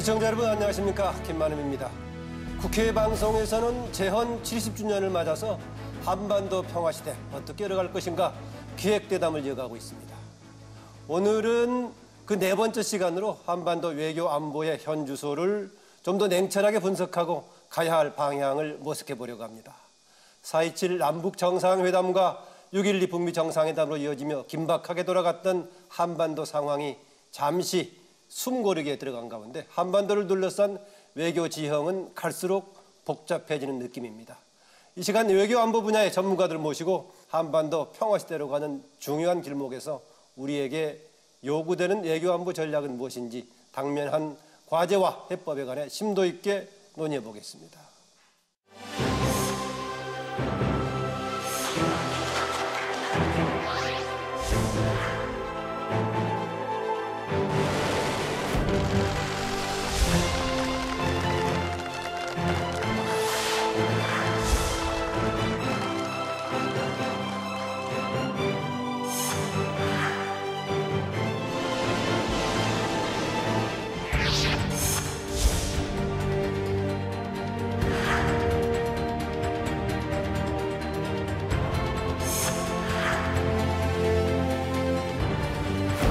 시청자 여러분 안녕하십니까, 김만음입니다. 국회 방송에서는 재헌 70주년을 맞아서 한반도 평화시대 어떻게 열어갈 것인가 기획대담을 이어가고 있습니다. 오늘은 그 네 번째 시간으로 한반도 외교 안보의 현 주소를 좀 더 냉철하게 분석하고 가야 할 방향을 모색해 보려고 합니다. 4.27 남북 정상회담과 6.12 북미 정상회담으로 이어지며 긴박하게 돌아갔던 한반도 상황이 잠시 숨고르기에 들어간 가운데 한반도를 둘러싼 외교 지형은 갈수록 복잡해지는 느낌입니다. 이 시간 외교 안보 분야의 전문가들을 모시고 한반도 평화시대로 가는 중요한 길목에서 우리에게 요구되는 외교 안보 전략은 무엇인지 당면한 과제와 해법에 관해 심도 있게 논의해 보겠습니다.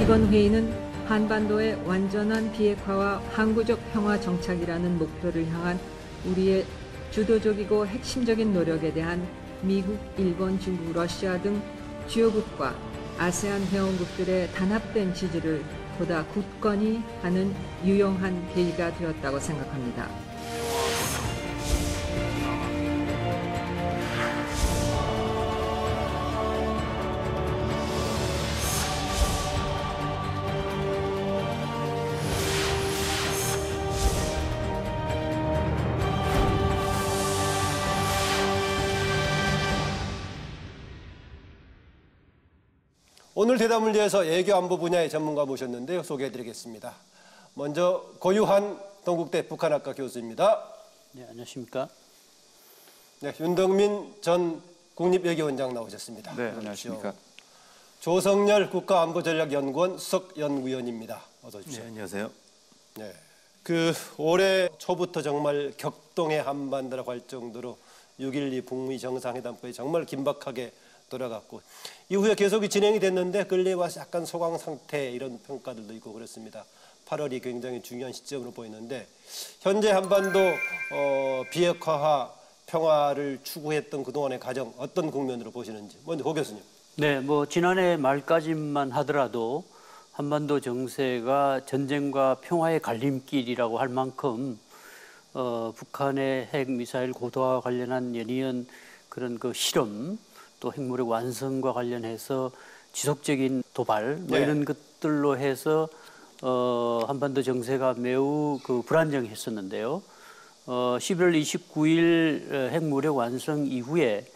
이번 회의는 한반도의 완전한 비핵화와 항구적 평화 정착이라는 목표를 향한 우리의 주도적이고 핵심적인 노력에 대한 미국, 일본, 중국, 러시아 등 주요국과 아세안 회원국들의 단합된 지지를 보다 굳건히 하는 유용한 계기가 되었다고 생각합니다. 오늘 대담을 위해서 외교 안보 분야의 전문가 모셨는데요. 소개해드리겠습니다. 먼저 고유한 동국대 북한학과 교수입니다. 네, 안녕하십니까? 네, 윤덕민 전 국립외교원장 나오셨습니다. 네, 안녕하십니까? 조성열 국가안보전략연구원 수석연구위원입니다. 어서 오십시오. 네, 안녕하세요. 네, 올해 초부터 정말 격동의 한반도라고 할 정도로 6.12 북미 정상회담까지 정말 긴박하게 돌아갔고 이후에 계속 진행이 됐는데 근래에 와서 약간 소강 상태 이런 평가들도 있고 그렇습니다. 8월이 굉장히 중요한 시점으로 보이는데 현재 한반도 비핵화와 평화를 추구했던 그동안의 과정 어떤 국면으로 보시는지 먼저 고 교수님. 네, 지난해 말까지만 하더라도 한반도 정세가 전쟁과 평화의 갈림길이라고 할 만큼 북한의 핵미사일 고도화와 관련한 연이은 그런 그 실험 또 핵무력 완성과 관련해서 지속적인 도발 이런 것들로 해서 한반도 정세가 매우 불안정했었는데요. 11월 29일 핵무력 완성 이후에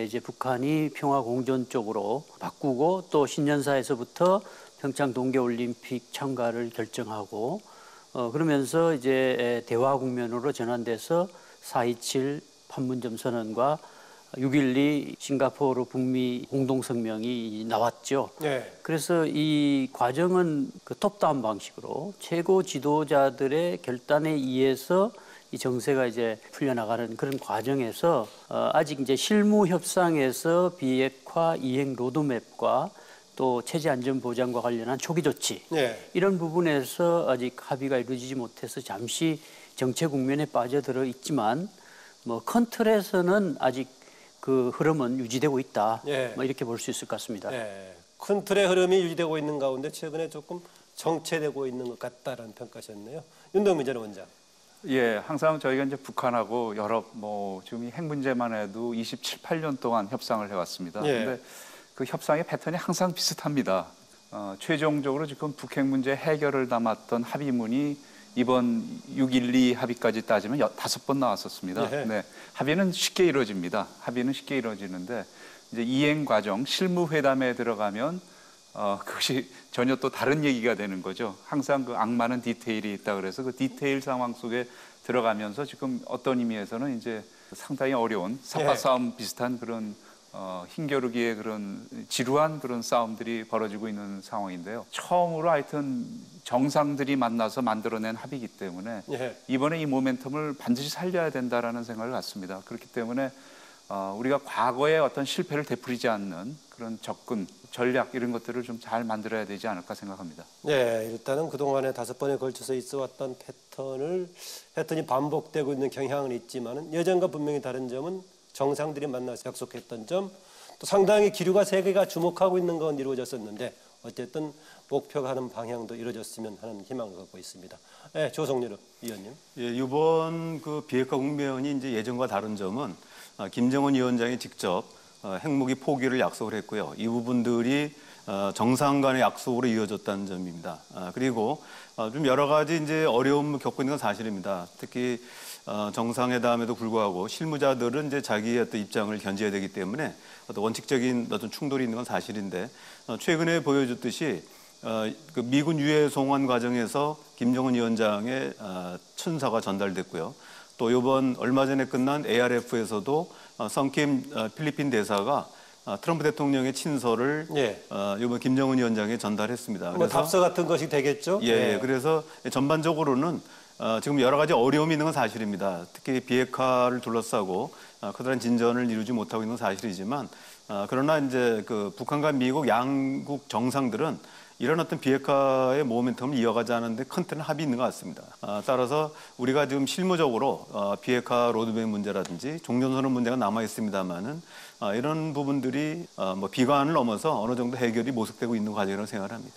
이제 북한이 평화 공존 쪽으로 바꾸고 또 신년사에서부터 평창 동계올림픽 참가를 결정하고 그러면서 이제 대화 국면으로 전환돼서 4.27 판문점 선언과 6.12 싱가포르 북미 공동성명이 나왔죠. 네. 그래서 이 과정은 톱다운 방식으로 최고 지도자들의 결단에 의해서 이 정세가 이제 풀려나가는 그런 과정에서 아직 이제 실무 협상에서 비핵화 이행 로드맵과 또 체제 안전 보장과 관련한 초기 조치 이런 부분에서 아직 합의가 이루어지지 못해서 잠시 정체 국면에 빠져들어 있지만 큰 틀에서는 아직 그 흐름은 유지되고 있다. 이렇게 볼 수 있을 것 같습니다. 큰 틀의 흐름이 유지되고 있는 가운데 최근에 조금 정체되고 있는 것 같다라는 평가셨네요. 윤덕민 전 원장. 예, 항상 저희가 이제 북한하고 여러 지금 이 핵 문제만 해도 27, 8년 동안 협상을 해왔습니다. 그런데 그 협상의 패턴이 항상 비슷합니다. 최종적으로 지금 북핵 문제 해결을 담았던 합의문이 이번 6.12 합의까지 따지면 5번 나왔었습니다. 네, 합의는 쉽게 이루어집니다. 합의는 쉽게 이루어지는데 이제 이행 과정, 실무 회담에 들어가면 그것이 전혀 또 다른 얘기가 되는 거죠. 항상 그 악마는 디테일이 있다 그래서 그 디테일 상황 속에 들어가면서 지금 어떤 의미에서는 이제 상당히 어려운 삽바 싸움 비슷한 그런 힘겨루기의 그런 지루한 그런 싸움들이 벌어지고 있는 상황인데요. 처음으로 하여튼 정상들이 만나서 만들어낸 합의이기 때문에 예. 이번에 이 모멘텀을 반드시 살려야 된다라는 생각을 갖습니다. 그렇기 때문에 우리가 과거의 어떤 실패를 되풀이지 않는 그런 접근, 전략 이런 것들을 좀 잘 만들어야 되지 않을까 생각합니다. 네, 일단은 그동안에 5번에 걸쳐서 있어왔던 패턴이 반복되고 있는 경향은 있지만은 예전과 분명히 다른 점은 정상들이 만나서 약속했던 점, 또 상당히 기류가 세계가 주목하고 있는 건 이루어졌었는데 어쨌든 목표가 하는 방향도 이루어졌으면 하는 희망을 갖고 있습니다. 네, 조성렬 위원님. 예, 이번 그 비핵화 국면이 이제 예전과 다른 점은 김정은 위원장이 직접 핵무기 포기를 약속을 했고요. 이 부분들이 정상 간의 약속으로 이어졌다는 점입니다. 그리고 좀 여러 가지 이제 어려움을 겪고 있는 건 사실입니다. 특히 정상회담에도 불구하고 실무자들은 이제 자기의 어떤 입장을 견지해야 되기 때문에 어떤 원칙적인 어떤 충돌이 있는 건 사실인데 최근에 보여줬듯이 그 미군 유해 송환 과정에서 김정은 위원장의 천사가 전달됐고요. 또 이번 얼마 전에 끝난 ARF에서도 성킴 필리핀 대사가 트럼프 대통령의 친서를 예. 이번 김정은 위원장에 전달했습니다. 뭐 답서 같은 것이 되겠죠? 예, 네. 그래서 전반적으로는 지금 여러 가지 어려움이 있는 건 사실입니다. 특히 비핵화를 둘러싸고 커다란 진전을 이루지 못하고 있는 건 사실이지만 그러나 이제 그 북한과 미국 양국 정상들은 이런 어떤 비핵화의 모멘텀을 이어가지 않는데 큰 틀은 합의 있는 것 같습니다. 따라서 우리가 지금 실무적으로 비핵화 로드맵 문제라든지 종전선언 문제가 남아 있습니다만은 이런 부분들이 뭐 비관을 넘어서 어느 정도 해결이 모색되고 있는 과정이라고 생각을 합니다.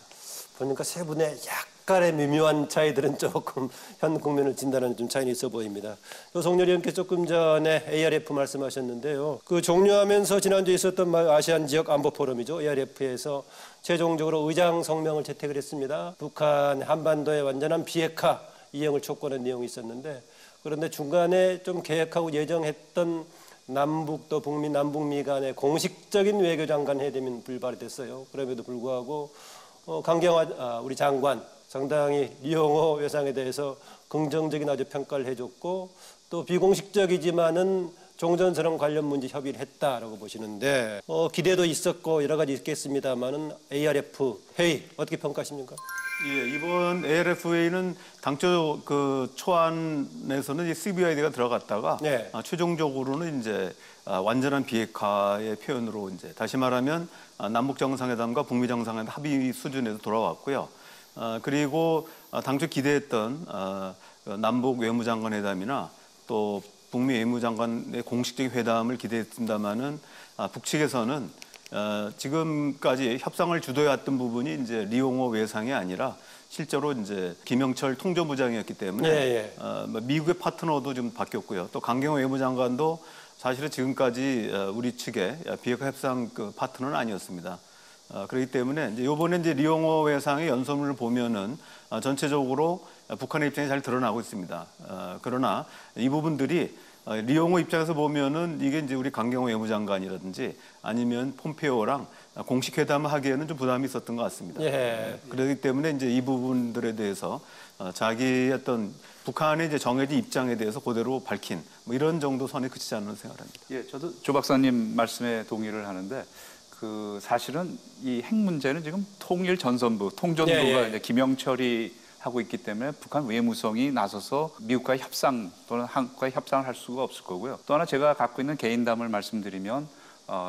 보니까 세 분의 약간의 미묘한 차이들은 조금 현 국면을 진단하는 좀 차이는 있어 보입니다. 조성렬 의원께서 조금 전에 ARF 말씀하셨는데요. 그 종료하면서 지난주에 있었던 아시안 지역 안보 포럼이죠. ARF에서 최종적으로 의장 성명을 채택을 했습니다. 북한 한반도의 완전한 비핵화 이행을 촉구하는 내용이 있었는데 그런데 중간에 좀 계획하고 예정했던 남북 또 북미 남북미 간의 공식적인 외교장관 회담이 불발이 됐어요. 그럼에도 불구하고 강경화 우리 장관 상당히 리용호 외상에 대해서 긍정적인 아주 평가를 해줬고 또 비공식적이지만은 종전선언 관련 문제 협의를 했다라고 보시는데 기대도 있었고 여러 가지 있겠습니다만은 ARF 회의 어떻게 평가하십니까? 예, 이번 ARF 회의는 당초 그 초안에서는 이 CBID가 들어갔다가 네. 최종적으로는 이제 완전한 비핵화의 표현으로 이제 다시 말하면 남북 정상회담과 북미 정상회담 합의 수준에서 돌아왔고요. 그리고 당초 기대했던 남북 외무장관 회담이나 또 북미 외무장관의 공식적인 회담을 기대했습니다만은 북측에서는 지금까지 협상을 주도해왔던 부분이 이제 리용호 외상이 아니라 실제로 이제 김영철 통전부장이었기 때문에 미국의 파트너도 좀 바뀌었고요. 또 강경호 외무장관도 사실은 지금까지 우리 측의 비핵화 협상 그 파트너는 아니었습니다. 그렇기 때문에 이제 이번에 이제 리용호 외상의 연설문을 보면은 전체적으로 북한의 입장이 잘 드러나고 있습니다. 그러나 이 부분들이 리용호 입장에서 보면은 이게 이제 우리 강경호 외무장관이라든지 아니면 폼페오랑 공식 회담을 하기에는 좀 부담이 있었던 것 같습니다. 예. 그렇기 때문에 이제 이 부분들에 대해서 자기 어떤 북한의 이제 정해진 입장에 대해서 그대로 밝힌 뭐 이런 정도 선에 그치지 않는 생각합니다. 예, 저도 조 박사님 말씀에 동의를 하는데 그 사실은 이 핵 문제는 지금 통일 전선부, 통전부가 이제 김영철이 하고 있기 때문에 북한 외무성이 나서서 미국과의 협상 또는 한국과의 협상을 할 수가 없을 거고요. 또 하나 제가 갖고 있는 개인담을 말씀드리면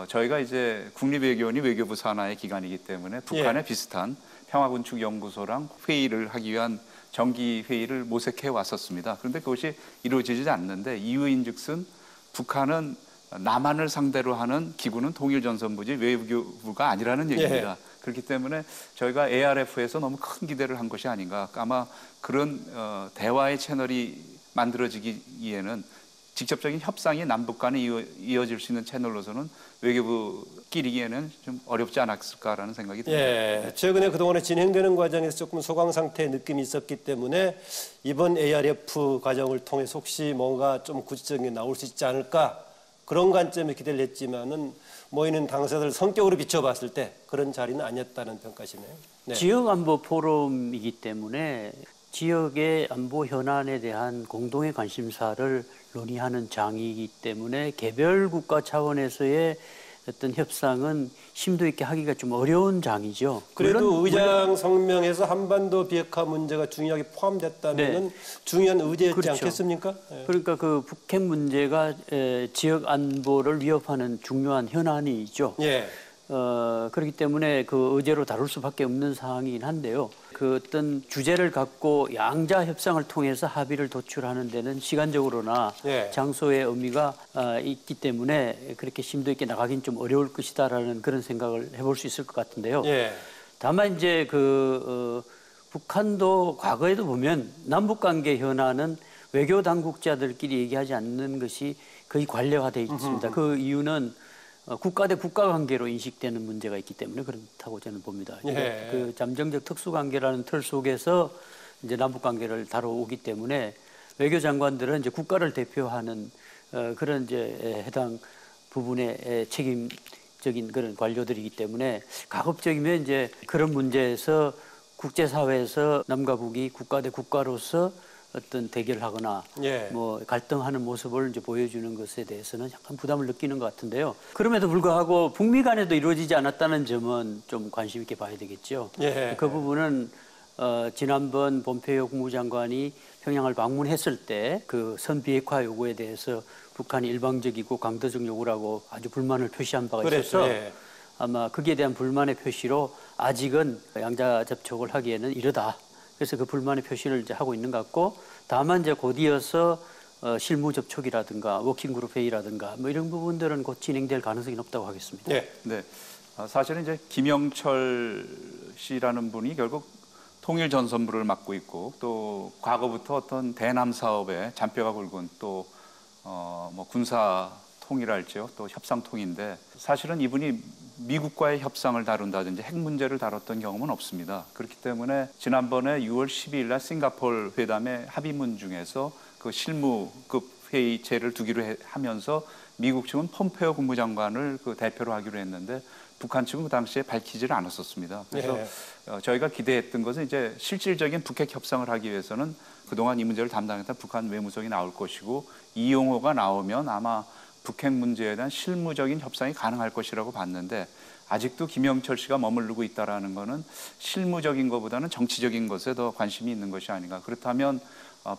저희가 이제 국립외교원이 외교부 산하의 기관이기 때문에 북한에 비슷한 평화군축연구소랑 회의를 하기 위한 정기 회의를 모색해 왔었습니다. 그런데 그것이 이루어지지 않는데 이유인즉슨 북한은 남한을 상대로 하는 기구는 통일전선부지 외교부가 아니라는 얘기입니다. 그렇기 때문에 저희가 ARF에서 너무 큰 기대를 한 것이 아닌가. 아마 그런 대화의 채널이 만들어지기에는 직접적인 협상이 남북 간에 이어질 수 있는 채널로서는 외교부끼리기에는 좀 어렵지 않았을까라는 생각이 듭니다. 예, 최근에 그동안에 진행되는 과정에서 조금 소강 상태의 느낌이 있었기 때문에 이번 ARF 과정을 통해서 혹시 뭔가 좀 구체적인 게 나올 수 있지 않을까 그런 관점에 기대를 했지만은 모이는 당사자들 성격으로 비춰봤을 때 그런 자리는 아니었다는 평가시네요. 네. 지역 안보 포럼이기 때문에 지역의 안보 현안에 대한 공동의 관심사를 논의하는 장이기 때문에 개별 국가 차원에서의 어떤 협상은 심도 있게 하기가 좀 어려운 장이죠. 그래도 의장 성명에서 한반도 비핵화 문제가 중요하게 포함됐다는 중요한 의제였지 그렇죠. 않겠습니까? 그러니까 그 북핵 문제가 지역 안보를 위협하는 중요한 현안이죠. 그렇기 때문에 그 의제로 다룰 수밖에 없는 사항이긴 한데요. 그 어떤 주제를 갖고 양자 협상을 통해서 합의를 도출하는 데는 시간적으로나 장소의 의미가 있기 때문에 그렇게 심도 있게 나가긴 좀 어려울 것이다라는 그런 생각을 해볼 수 있을 것 같은데요. 다만 이제 북한도 과거에도 보면 남북 관계 현안은 외교 당국자들끼리 얘기하지 않는 것이 거의 관례화되어 있습니다. 그 이유는 국가 대 국가 관계로 인식되는 문제가 있기 때문에 그렇다고 저는 봅니다. 그 잠정적 특수관계라는 틀 속에서 이제 남북 관계를 다뤄오기 때문에 외교장관들은 이제 국가를 대표하는 그런 이제 해당 부분의 책임적인 그런 관료들이기 때문에 가급적이면 이제 그런 문제에서 국제사회에서 남과 북이 국가 대 국가로서 어떤 대결하거나 뭐 갈등하는 모습을 이제 보여주는 것에 대해서는 약간 부담을 느끼는 것 같은데요. 그럼에도 불구하고 북미 간에도 이루어지지 않았다는 점은 좀 관심 있게 봐야 되겠죠. 그 부분은 지난번 본페이오 국무장관이 평양을 방문했을 때 그 선 비핵화 요구에 대해서 북한이 일방적이고 강도적 요구라고 아주 불만을 표시한 바가 있어서 아마 거기에 대한 불만의 표시로 아직은 양자 접촉을 하기에는 이르다. 그래서 그 불만의 표시를 이제 하고 있는 것 같고, 다만 이제 곧 이어서 실무 접촉이라든가 워킹그룹 회의라든가 뭐 이런 부분들은 곧 진행될 가능성이 높다고 하겠습니다. 사실은 이제 김영철 씨라는 분이 결국 통일전선부를 맡고 있고 또 과거부터 어떤 대남 사업에 잔뼈가 굵은 또 뭐 군사 통일할지요 또 협상통인데 사실은 이분이 미국과의 협상을 다룬다든지 핵 문제를 다뤘던 경험은 없습니다. 그렇기 때문에 지난번에 6월 12일 날 싱가포르 회담의 합의문 중에서 그 실무급 회의체를 두기로 하면서 미국 측은 폼페이오 국무장관을 그 대표로 하기로 했는데 북한 측은 그 당시에 밝히지를 않았었습니다. 그래서 저희가 기대했던 것은 이제 실질적인 북핵 협상을 하기 위해서는 그동안 이 문제를 담당했던 북한 외무성이 나올 것이고 이용호가 나오면 아마 북핵 문제에 대한 실무적인 협상이 가능할 것이라고 봤는데 아직도 김영철 씨가 머무르고 있다는 것은 실무적인 것보다는 정치적인 것에 더 관심이 있는 것이 아닌가. 그렇다면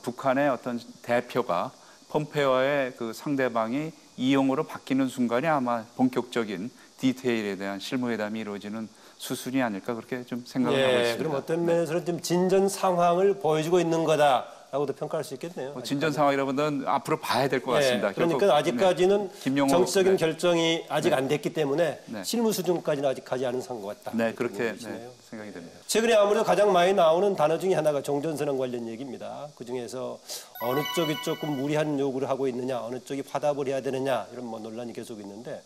북한의 어떤 대표가 폼페오의 그 상대방이 이용호로 바뀌는 순간에 아마 본격적인 디테일에 대한 실무회담이 이루어지는 수순이 아닐까 그렇게 좀 생각을 하고 있습니다. 그럼 어떤 면에서는 좀 진전 상황을 보여주고 있는 거다라고도 평가할 수 있겠네요. 진전 상황이라고는 앞으로 봐야 될 것 같습니다. 그러니까 아직까지는 정치적인 결정이 아직 안 됐기 때문에 네. 실무 수준까지는 아직 가지 않은 산 것 같다. 네, 그렇게 생각이 됩니다. 최근에 아무래도 가장 많이 나오는 단어 중에 하나가 종전선언 관련 얘기입니다. 그중에서 어느 쪽이 조금 무리한 요구를 하고 있느냐, 어느 쪽이 화답을 해야 되느냐 이런 뭐 논란이 계속 있는데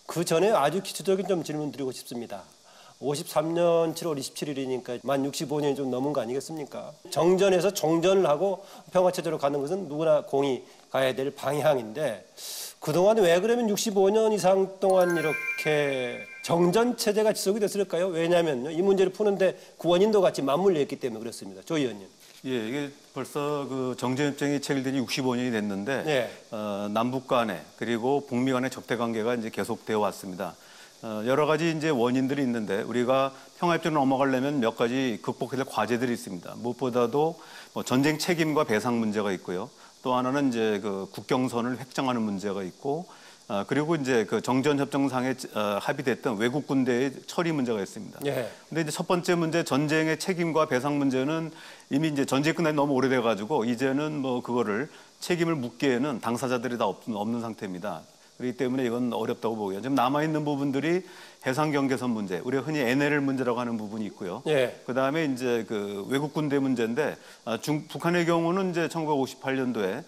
그 전에 아주 기초적인 좀 질문 드리고 싶습니다. 53년 7월 27일이니까 만 65년이 좀 넘은 거 아니겠습니까? 정전에서 종전을 하고 평화체제로 가는 것은 누구나 공이 가야 될 방향인데 그동안 왜 그러면 65년 이상 동안 이렇게 정전체제가 지속이 됐을까요? 왜냐하면 이 문제를 푸는데 구원인도 같이 맞물려 있기 때문에 그렇습니다. 조 의원님. 이게 벌써 그 정전협정이 체결된 지 65년이 됐는데 남북 간에 그리고 북미 간의 적대 관계가 이제 계속되어 왔습니다. 여러 가지 이제 원인들이 있는데 우리가 평화협정을 넘어가려면 몇 가지 극복해야 될 과제들이 있습니다. 무엇보다도 뭐 전쟁 책임과 배상 문제가 있고요. 또 하나는 이제 그 국경선을 획정하는 문제가 있고 그리고 이제 그 정전협정상에 합의됐던 외국 군대의 처리 문제가 있습니다. 근데 이제 첫 번째 문제 전쟁의 책임과 배상 문제는 이미 이제 전쟁이 끝난 지 너무 오래돼 가지고 이제는 뭐 그거를 책임을 묻기에는 당사자들이 다 없는 상태입니다. 그렇기 때문에 이건 어렵다고 보고요. 지금 남아있는 부분들이 해상 경계선 문제, 우리가 흔히 NL 문제라고 하는 부분이 있고요. 그다음에 이제 그 외국 군대 문제인데 북한의 경우는 이제 1958년도에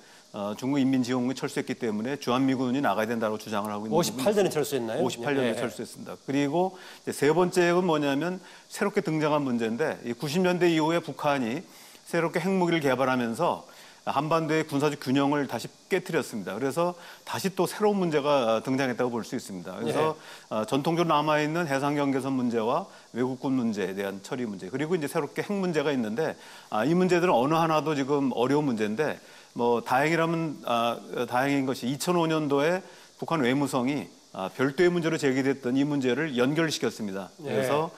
중국 인민지원군이 철수했기 때문에 주한미군이 나가야 된다고 주장을 하고 있는 58년에 철수했나요? 58년에 철수했습니다. 그리고 세 번째는 뭐냐면 새롭게 등장한 문제인데 90년대 이후에 북한이 새롭게 핵무기를 개발하면서 한반도의 군사적 균형을 다시 깨트렸습니다. 그래서 다시 또 새로운 문제가 등장했다고 볼 수 있습니다. 그래서 전통적으로 남아있는 해상 경계선 문제와 외국군 문제에 대한 처리 문제 그리고 이제 새롭게 핵 문제가 있는데 이 문제들은 어느 하나도 지금 어려운 문제인데 뭐 다행인 것이 2005년도에 북한 외무성이 별도의 문제로 제기됐던 이 문제를 연결시켰습니다. 그래서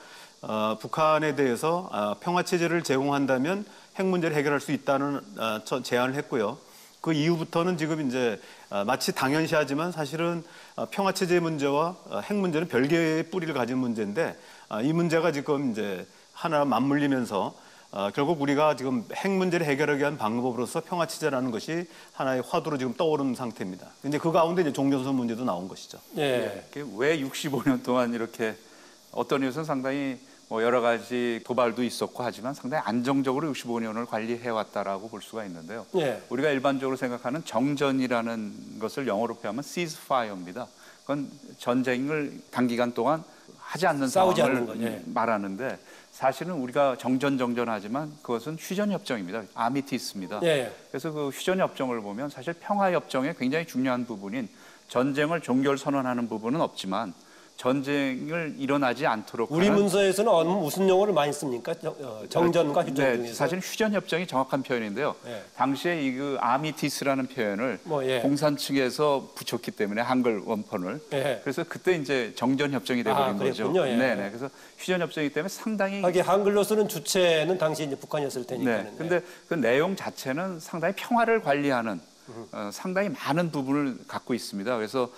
북한에 대해서 평화 체제를 제공한다면 핵 문제를 해결할 수 있다는 제안을 했고요. 그 이후부터는 지금 이제 마치 당연시하지만 사실은 평화 체제 문제와 핵 문제는 별개의 뿌리를 가진 문제인데 이 문제가 지금 이제 하나 맞물리면서 결국 우리가 지금 핵 문제를 해결하기 위한 방법으로서 평화 체제라는 것이 하나의 화두로 지금 떠오르는 상태입니다. 이제 그 가운데 이제 종전선 문제도 나온 것이죠. 왜 65년 동안 이렇게 어떤 이유에서는 상당히 뭐 여러 가지 도발도 있었고 하지만 상당히 안정적으로 65년을 관리해왔다라고 볼 수가 있는데요. 우리가 일반적으로 생각하는 정전이라는 것을 영어로 표하면 ceasefire입니다. 그건 전쟁을 단기간 동안 하지 않는 상황을 말하는데 사실은 우리가 정전하지만 그것은 휴전협정입니다. 아미티스입니다. 그래서 그 휴전협정을 보면 사실 평화협정의 굉장히 중요한 부분인 전쟁을 종결선언하는 부분은 없지만 전쟁을 일어나지 않도록 우리 문서에서는 무슨 용어를 많이 씁니까? 정전과 휴전 중에서? 사실 휴전협정이 정확한 표현인데요. 당시에 이 그 아미티스라는 표현을 공산 측에서 붙였기 때문에 한글 원본을 그래서 그때 이제 정전협정이 돼버린 거죠. 그래서 휴전협정이기 때문에 상당히 하긴 한글로 쓰는 주체는 당시 이제 북한이었을 테니까. 근데 그 내용 자체는 상당히 평화를 관리하는 상당히 많은 부분을 갖고 있습니다. 그래서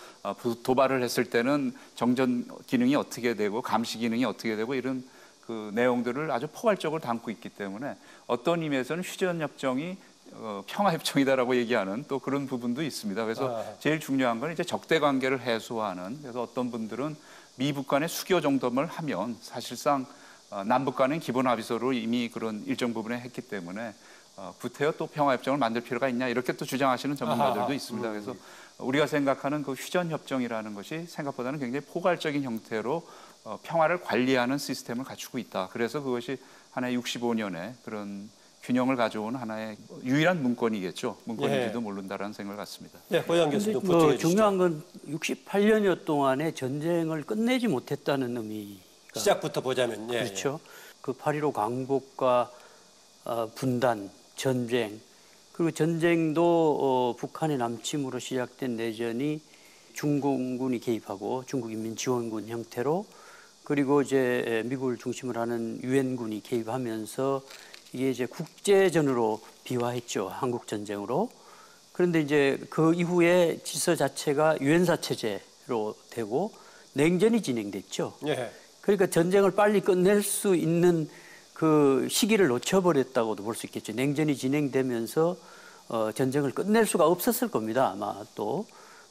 도발을 했을 때는 정전 기능이 어떻게 되고 감시 기능이 어떻게 되고 이런 그 내용들을 아주 포괄적으로 담고 있기 때문에 어떤 의미에서는 휴전협정이 평화협정이다라고 얘기하는 또 그런 부분도 있습니다. 그래서 제일 중요한 건 이제 적대 관계를 해소하는 그래서 어떤 분들은 미북 간의 수교 정도를 하면 사실상 남북 간은 기본 합의서로 이미 그런 일정 부분에 했기 때문에 구태여 또 평화협정을 만들 필요가 있냐 이렇게 또 주장하시는 전문가들도 있습니다. 그래서 우리가 생각하는 그 휴전협정이라는 것이 생각보다는 굉장히 포괄적인 형태로 평화를 관리하는 시스템을 갖추고 있다. 그래서 그것이 하나의 65년의 그런 균형을 가져온 하나의 유일한 문건이겠죠. 문건인지도 모른다라는 생각을 갖습니다. 고영 교수님 보충해 주시죠. 중요한 건 68년여 동안의 전쟁을 끝내지 못했다는 의미가 시작부터 보자면 그렇죠. 그 8.15 광복과 분단, 전쟁, 그리고 전쟁도 북한의 남침으로 시작된 내전이 중공군이 개입하고 중국인민지원군 형태로 그리고 이제 미국을 중심으로 하는 유엔군이 개입하면서 이게 이제 국제전으로 비화했죠. 한국 전쟁으로. 그런데 이제 그 이후에 질서 자체가 유엔사 체제로 되고 냉전이 진행됐죠. 그러니까 전쟁을 빨리 끝낼 수 있는 그 시기를 놓쳐버렸다고도 볼 수 있겠죠. 냉전이 진행되면서 전쟁을 끝낼 수가 없었을 겁니다. 아마 또.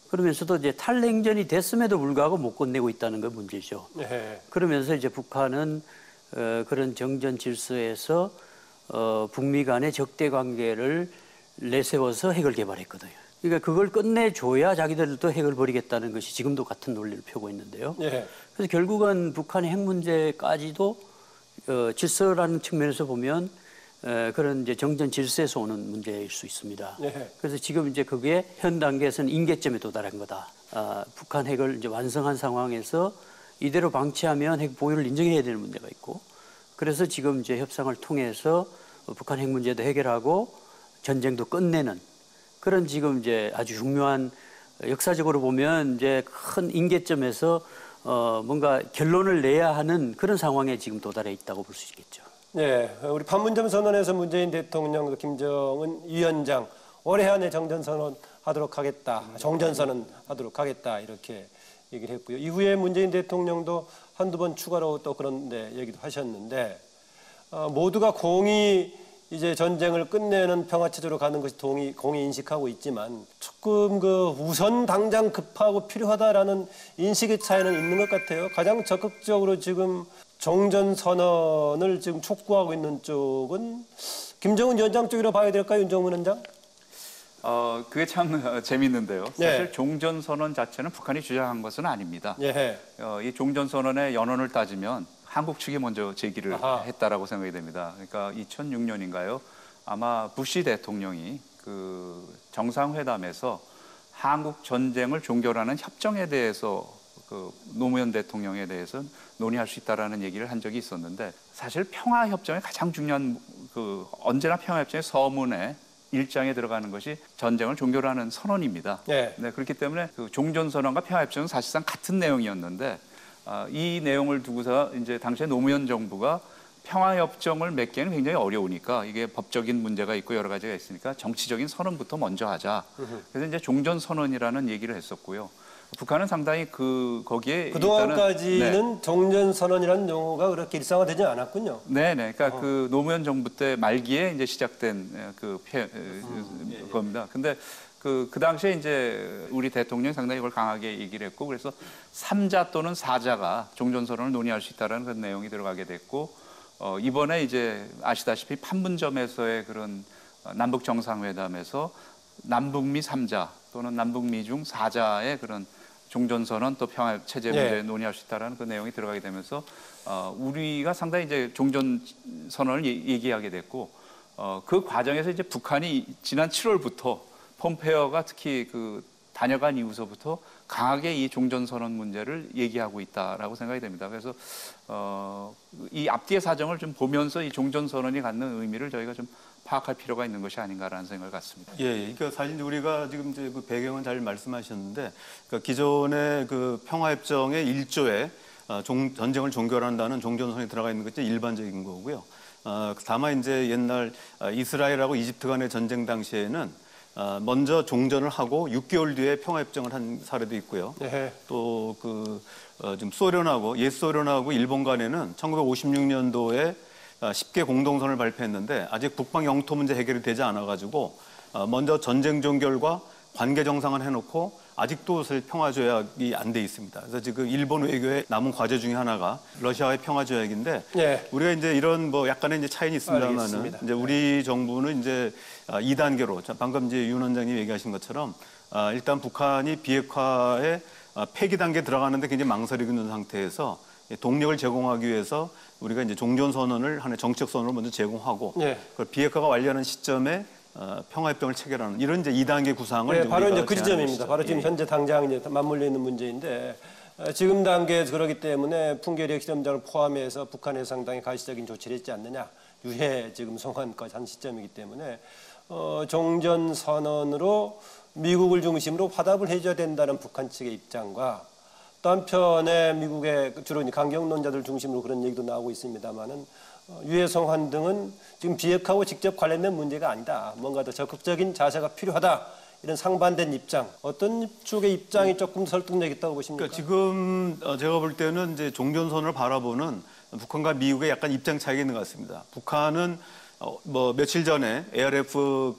그러면서도 이제 탈냉전이 됐음에도 불구하고 못 끝내고 있다는 게 문제죠. 그러면서 이제 북한은 그런 정전 질서에서 북미 간의 적대 관계를 내세워서 핵을 개발했거든요. 그러니까 그걸 끝내줘야 자기들도 핵을 버리겠다는 것이 지금도 같은 논리를 펴고 있는데요. 그래서 결국은 북한의 핵 문제까지도 질서라는 측면에서 보면 그런 이제 정전 질서에서 오는 문제일 수 있습니다. 그래서 지금 이제 그게 현 단계에서는 임계점에 도달한 거다. 북한 핵을 이제 완성한 상황에서 이대로 방치하면 핵 보유를 인정해야 되는 문제가 있고, 그래서 지금 이제 협상을 통해서 북한 핵 문제도 해결하고 전쟁도 끝내는 그런 지금 이제 아주 중요한 역사적으로 보면 이제 큰 임계점에서 뭔가 결론을 내야 하는 그런 상황에 지금 도달해 있다고 볼 수 있겠죠. 우리 판문점 선언에서 문재인 대통령, 김정은 위원장 올해 안에 정전선언 하도록 하겠다, 정전선언 하도록 하겠다 이렇게 얘기를 했고요. 이후에 문재인 대통령도 한두 번 추가로 또 그런 얘기도 하셨는데 모두가 공히 이제 전쟁을 끝내는 평화체제로 가는 것이 공히 인식하고 있지만 조금 그 우선 당장 급하고 필요하다라는 인식의 차이는 있는 것 같아요. 가장 적극적으로 지금 정전선언을 지금 촉구하고 있는 쪽은 김정은 위원장 쪽이라고 봐야 될까요, 윤정문 위원장? 그게 참 재밌는데요. 사실 종전선언 자체는 북한이 주장한 것은 아닙니다. 이 종전선언의 연원을 따지면 한국 측이 먼저 제기를 했다라고 생각이 됩니다. 그러니까 2006년인가요? 아마 부시 대통령이 그 정상회담에서 한국 전쟁을 종결하는 협정에 대해서 그 노무현 대통령에 대해서 논의할 수 있다라는 얘기를 한 적이 있었는데 사실 평화협정의 가장 중요한 그 언제나 평화협정의 서문에 1장에 들어가는 것이 전쟁을 종결 하는 선언입니다. 네. 네, 그렇기 때문에 그 종전선언과 평화협정은 사실상 같은 내용이었는데 이 내용을 두고서 이제 당시에 노무현 정부가 평화협정을 맺기에는 굉장히 어려우니까 이게 법적인 문제가 있고 여러 가지가 있으니까 정치적인 선언부터 먼저 하자. 그래서 이제 종전선언이라는 얘기를 했었고요. 북한은 상당히 거기에 그동안까지는 네. 종전선언이라는 용어가 그렇게 일상화되지 않았군요. 네네. 그러니까 그 노무현 정부 때 말기에 이제 시작된 겁니다. 근데 그 당시에 이제 우리 대통령이 상당히 이걸 강하게 얘기를 했고 그래서 3자 또는 4자가 종전선언을 논의할 수 있다는 그런 내용이 들어가게 됐고 이번에 이제 아시다시피 판문점에서의 그런 남북 정상회담에서 남북미 3자 또는 남북미 중 4자의 그런 종전선언 또 평화 체제 문제 네. 논의할 수 있다는 그 내용이 들어가게 되면서 우리가 상당히 이제 종전선언을 얘기하게 됐고 그 과정에서 이제 북한이 지난 7월부터 폼페어가 특히 그 다녀간 이후서부터 강하게 이 종전선언 문제를 얘기하고 있다라고 생각이 됩니다. 그래서 이 앞뒤의 사정을 좀 보면서 이 종전선언이 갖는 의미를 저희가 좀 파악할 필요가 있는 것이 아닌가라는 생각을 갖습니다. 예, 그러니까 사실 우리가 지금 이제 그 배경은 잘 말씀하셨는데, 그러니까 기존의 그 평화협정의 1조에 전쟁을 종결한다는 종전선언이 들어가 있는 것이 일반적인 거고요. 다만 이제 옛날 이스라엘하고 이집트 간의 전쟁 당시에는 먼저 종전을 하고 6개월 뒤에 평화협정을 한 사례도 있고요. 네. 또 지금 소련하고 옛 소련하고 일본 간에는 1956년도에 10개 공동선을 발표했는데 아직 북방 영토 문제 해결이 되지 않아가지고 먼저 전쟁 종결과 관계 정상을 해놓고 아직도 평화 조약이 안 돼 있습니다. 그래서 지금 일본 외교의 남은 과제 중에 하나가 러시아의 평화 조약인데 네. 우리가 이제 이런 뭐 약간의 이제 차이는 있습니다만은 이제 우리 정부는 이제 2단계로 방금 이제 윤 원장님 얘기하신 것처럼 일단 북한이 비핵화의 폐기 단계에 들어가는데 굉장히 망설이고 있는 상태에서 동력을 제공하기 위해서 우리가 이제 종전선언을 하나의 정책 선언을 먼저 제공하고 네. 그걸 비핵화가 완료하는 시점에 평화협정을 체결하는 이런 이제 2단계 구상을 네, 이제 바로 우리가 이제 그 지점입니다. 바로 지금 예. 현재 당장 이제 맞물려 있는 문제인데 지금 단계에서 그렇기 때문에 풍계리 핵실험장을 포함해서 북한에 상당히 가시적인 조치를 했지 않느냐 유해 지금 송환까지 한 시점이기 때문에 종전선언으로 미국을 중심으로 화답을 해줘야 된다는 북한 측의 입장과 또 한편에 미국의 주로 강경론자들 중심으로 그런 얘기도 나오고 있습니다만은 유해 송환 등은 지금 비핵화하고 직접 관련된 문제가 아니다. 뭔가 더 적극적인 자세가 필요하다. 이런 상반된 입장. 어떤 쪽의 입장이 조금 설득력 있다고 보십니까? 그러니까 지금 제가 볼 때는 이제 종전선언을 바라보는 북한과 미국의 약간 입장 차이가 있는 것 같습니다. 북한은 뭐 며칠 전에 ARF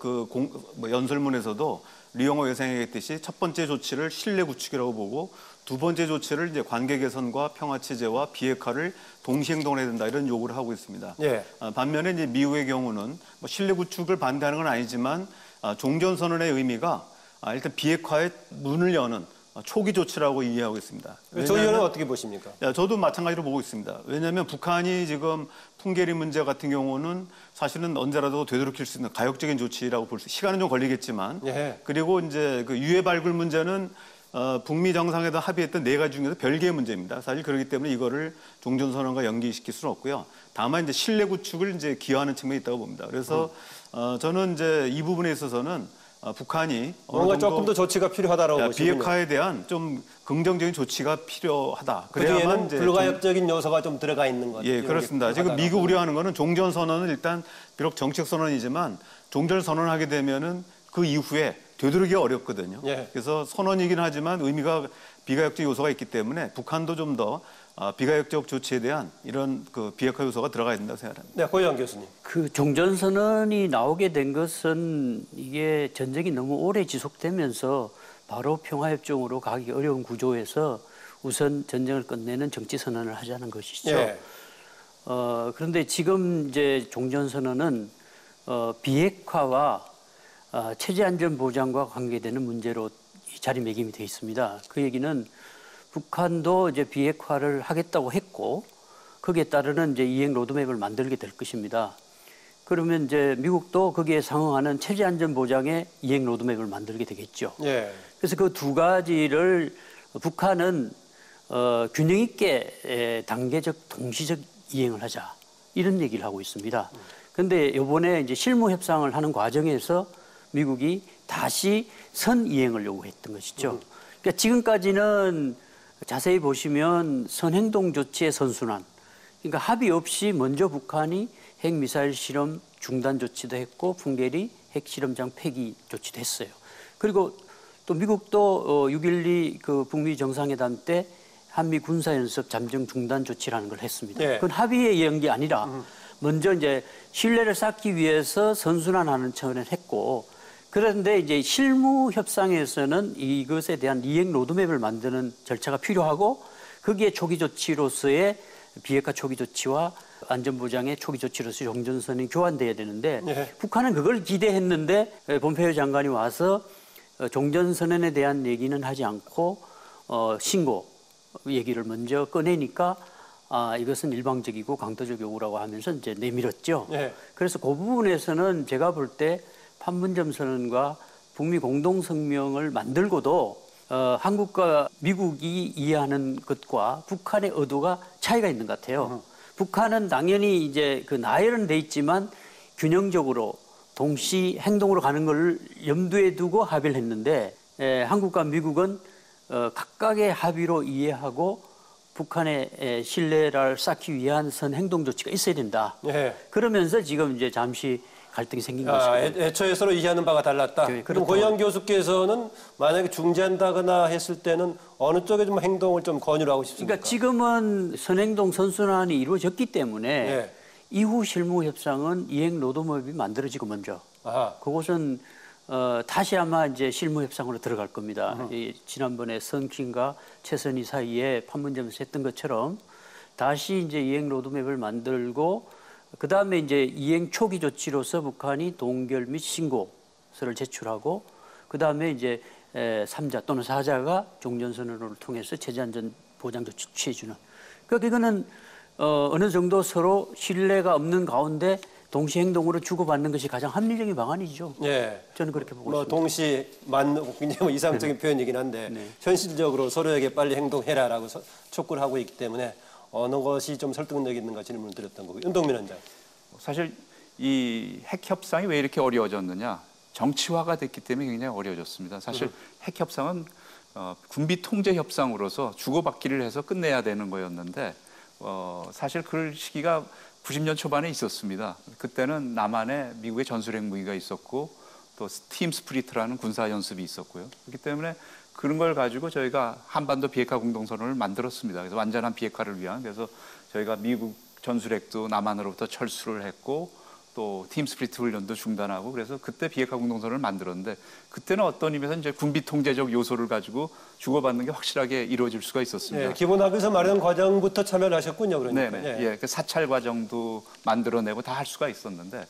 연설문에서도 리용호 여사가 얘기했듯이 첫 번째 조치를 신뢰 구축이라고 보고 두 번째 조치를 이제 관계 개선과 평화 체제와 비핵화를 동시 행동해야 된다 이런 요구를 하고 있습니다. 예. 반면에 이제 미국의 경우는 뭐 신뢰 구축을 반대하는 건 아니지만 종전 선언의 의미가 일단 비핵화의 문을 여는 초기 조치라고 이해하고 있습니다. 조 의원은 어떻게 보십니까? 저도 마찬가지로 보고 있습니다. 왜냐하면 북한이 지금 풍계리 문제 같은 경우는 사실은 언제라도 되돌이킬 수 있는 가역적인 조치라고 볼 수, 시간은 좀 걸리겠지만, 예. 그리고 이제 그 유해 발굴 문제는 북미 정상회담 합의했던 4가지 중에서 별개의 문제입니다. 사실 그렇기 때문에 이거를 종전선언과 연기시킬 수는 없고요. 다만 이제 신뢰 구축을 이제 기여하는 측면이 있다고 봅니다. 그래서 저는 이제 이 부분에 있어서는 북한이 뭔가 조금 더 조치가 필요하다라고 보시군요. 비핵화에 대한 좀 긍정적인 조치가 필요하다. 그래야만 불가역적인 요소가 좀 들어가 있는 것. 예, 그렇습니다. 지금 미국 우려하는 거는 종전선언은 일단 비록 정책 선언이지만 종전선언하게 되면은 그 이후에 되돌리기가 어렵거든요. 예. 그래서 선언이긴 하지만 의미가 비가역적 요소가 있기 때문에 북한도 좀 더 비가역적 조치에 대한 이런 그 비핵화 요소가 들어가야 된다고 생각합니다. 네, 고유한 교수님. 그 종전선언이 나오게 된 것은 이게 전쟁이 너무 오래 지속되면서 바로 평화협정으로 가기 어려운 구조에서 우선 전쟁을 끝내는 정치선언을 하자는 것이죠. 예. 그런데 지금 이제 종전선언은 비핵화와 체제 안전 보장과 관계되는 문제로 자리매김이 되어 있습니다. 그 얘기는 북한도 이제 비핵화를 하겠다고 했고 거기에 따르는 이제 이행 로드맵을 만들게 될 것입니다. 그러면 이제 미국도 거기에 상응하는 체제 안전 보장의 이행 로드맵을 만들게 되겠죠. 예. 그래서 그 두 가지를 북한은 균형 있게 단계적 동시적 이행을 하자 이런 얘기를 하고 있습니다. 그런데 이번에 이제 실무 협상을 하는 과정에서 미국이 다시 선이행을 요구했던 것이죠. 그러니까 지금까지는 자세히 보시면 선행동 조치의 선순환, 그러니까 합의 없이 먼저 북한이 핵미사일 실험 중단 조치도 했고 풍계리 핵실험장 폐기 조치도 했어요. 그리고 또 미국도 6.12 그 북미 정상회담 때 한미 군사연습 잠정 중단 조치라는 걸 했습니다. 네. 그건 합의에 의한 게 아니라 먼저 이제 신뢰를 쌓기 위해서 선순환하는 차원을 했고, 그런데 이제 실무 협상에서는 이것에 대한 이행 로드맵을 만드는 절차가 필요하고, 거기에 초기 조치로서의 비핵화 초기 조치와 안전보장의 초기 조치로서 종전선언이 교환돼야 되는데 네. 북한은 그걸 기대했는데 폼페이오 장관이 와서 종전선언에 대한 얘기는 하지 않고 신고 얘기를 먼저 꺼내니까 이것은 일방적이고 강도적 요구라고 하면서 이제 내밀었죠. 네. 그래서 그 부분에서는 제가 볼 때 판문점 선언과 북미 공동성명을 만들고도 한국과 미국이 이해하는 것과 북한의 의도가 차이가 있는 것 같아요. 북한은 당연히 이제 그 나열은 돼 있지만 균형적으로 동시 행동으로 가는 걸 염두에 두고 합의를 했는데 한국과 미국은 각각의 합의로 이해하고 북한의 신뢰를 쌓기 위한 선 행동 조치가 있어야 된다. 네. 그러면서 지금 이제 잠시 갈등이 생긴 것이고. 애초에 서로 이해하는 바가 달랐다. 네, 그럼 그렇다고. 고영 교수께서는 만약에 중재한다거나 했을 때는 어느 쪽에 좀 행동을 좀 권유를 하고 싶습니까? 그러니까 지금은 선행동 선순환이 이루어졌기 때문에 네. 이후 실무 협상은 이행 로드맵이 만들어지고 먼저 아하. 그것은 다시 아마 이제 실무 협상으로 들어갈 겁니다. 이 지난번에 선킹과 최선희 사이에 판문점에서 했던 것처럼 다시 이제 이행 로드맵을 만들고 그 다음에 이제 이행 초기 조치로서 북한이 동결 및 신고서를 제출하고 그 다음에 이제 3자 또는 4자가 종전선언을 통해서 체제안전 보장 조치 취해주는. 그러니까 이거는 어느 정도 서로 신뢰가 없는 가운데 동시 행동으로 주고받는 것이 가장 합리적인 방안이죠. 네. 저는 그렇게 보고 뭐 있습니다. 동시 맞는 굉장히 이상적인 표현이긴 한데 네. 현실적으로 서로에게 빨리 행동해라라고 촉구를 하고 있기 때문에 어느 것이 좀 설득력 있는가 질문을 드렸던 거고요. 윤동민 원장. 사실 이 핵 협상이 왜 이렇게 어려워졌느냐? 정치화가 됐기 때문에 굉장히 어려워졌습니다. 사실 핵 협상은 군비 통제 협상으로서 주고받기를 해서 끝내야 되는 거였는데 사실 그 시기가 90년 초반에 있었습니다. 그때는 남한에 미국의 전술핵 무기가 있었고 또 팀 스프리트라는 군사 연습이 있었고요. 그렇기 때문에 그런 걸 가지고 저희가 한반도 비핵화 공동선언을 만들었습니다. 그래서 완전한 비핵화를 위한, 그래서 저희가 미국 전술핵도 남한으로부터 철수를 했고 또 팀 스프리트 훈련도 중단하고, 그래서 그때 비핵화 공동선언을 만들었는데 그때는 어떤 의미에서 이제 군비 통제적 요소를 가지고 주고받는 게 확실하게 이루어질 수가 있었습니다. 네, 기본학에서 마련 과정부터 참여를 하셨군요. 그러니까. 네네. 예, 그 사찰 과정도 만들어내고 다 할 수가 있었는데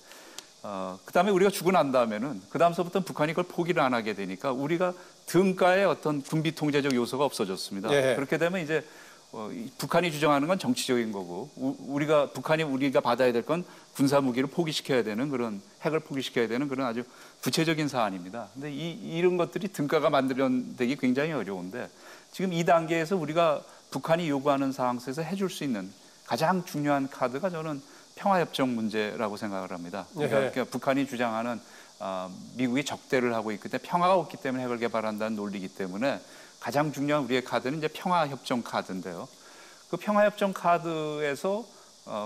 그다음에 우리가 주고 난 다음에는 그다음서부터는 북한이 그걸 포기를 안 하게 되니까 우리가 등가의 어떤 군비 통제적 요소가 없어졌습니다. 네. 그렇게 되면 이제 북한이 주장하는 건 정치적인 거고 북한이 우리가 받아야 될 건 군사 무기를 포기시켜야 되는, 그런 핵을 포기시켜야 되는 그런 아주 구체적인 사안입니다. 근데 이런 것들이 등가가 만들어내기 굉장히 어려운데 지금 이 단계에서 우리가 북한이 요구하는 상황 속에서 해줄 수 있는 가장 중요한 카드가 저는 평화협정 문제라고 생각을 합니다. 그러니까 북한이 주장하는 미국이 적대를 하고 있기 때문에 평화가 없기 때문에 핵을 개발한다는 논리이기 때문에 가장 중요한 우리의 카드는 이제 평화협정 카드인데요. 그 평화협정 카드에서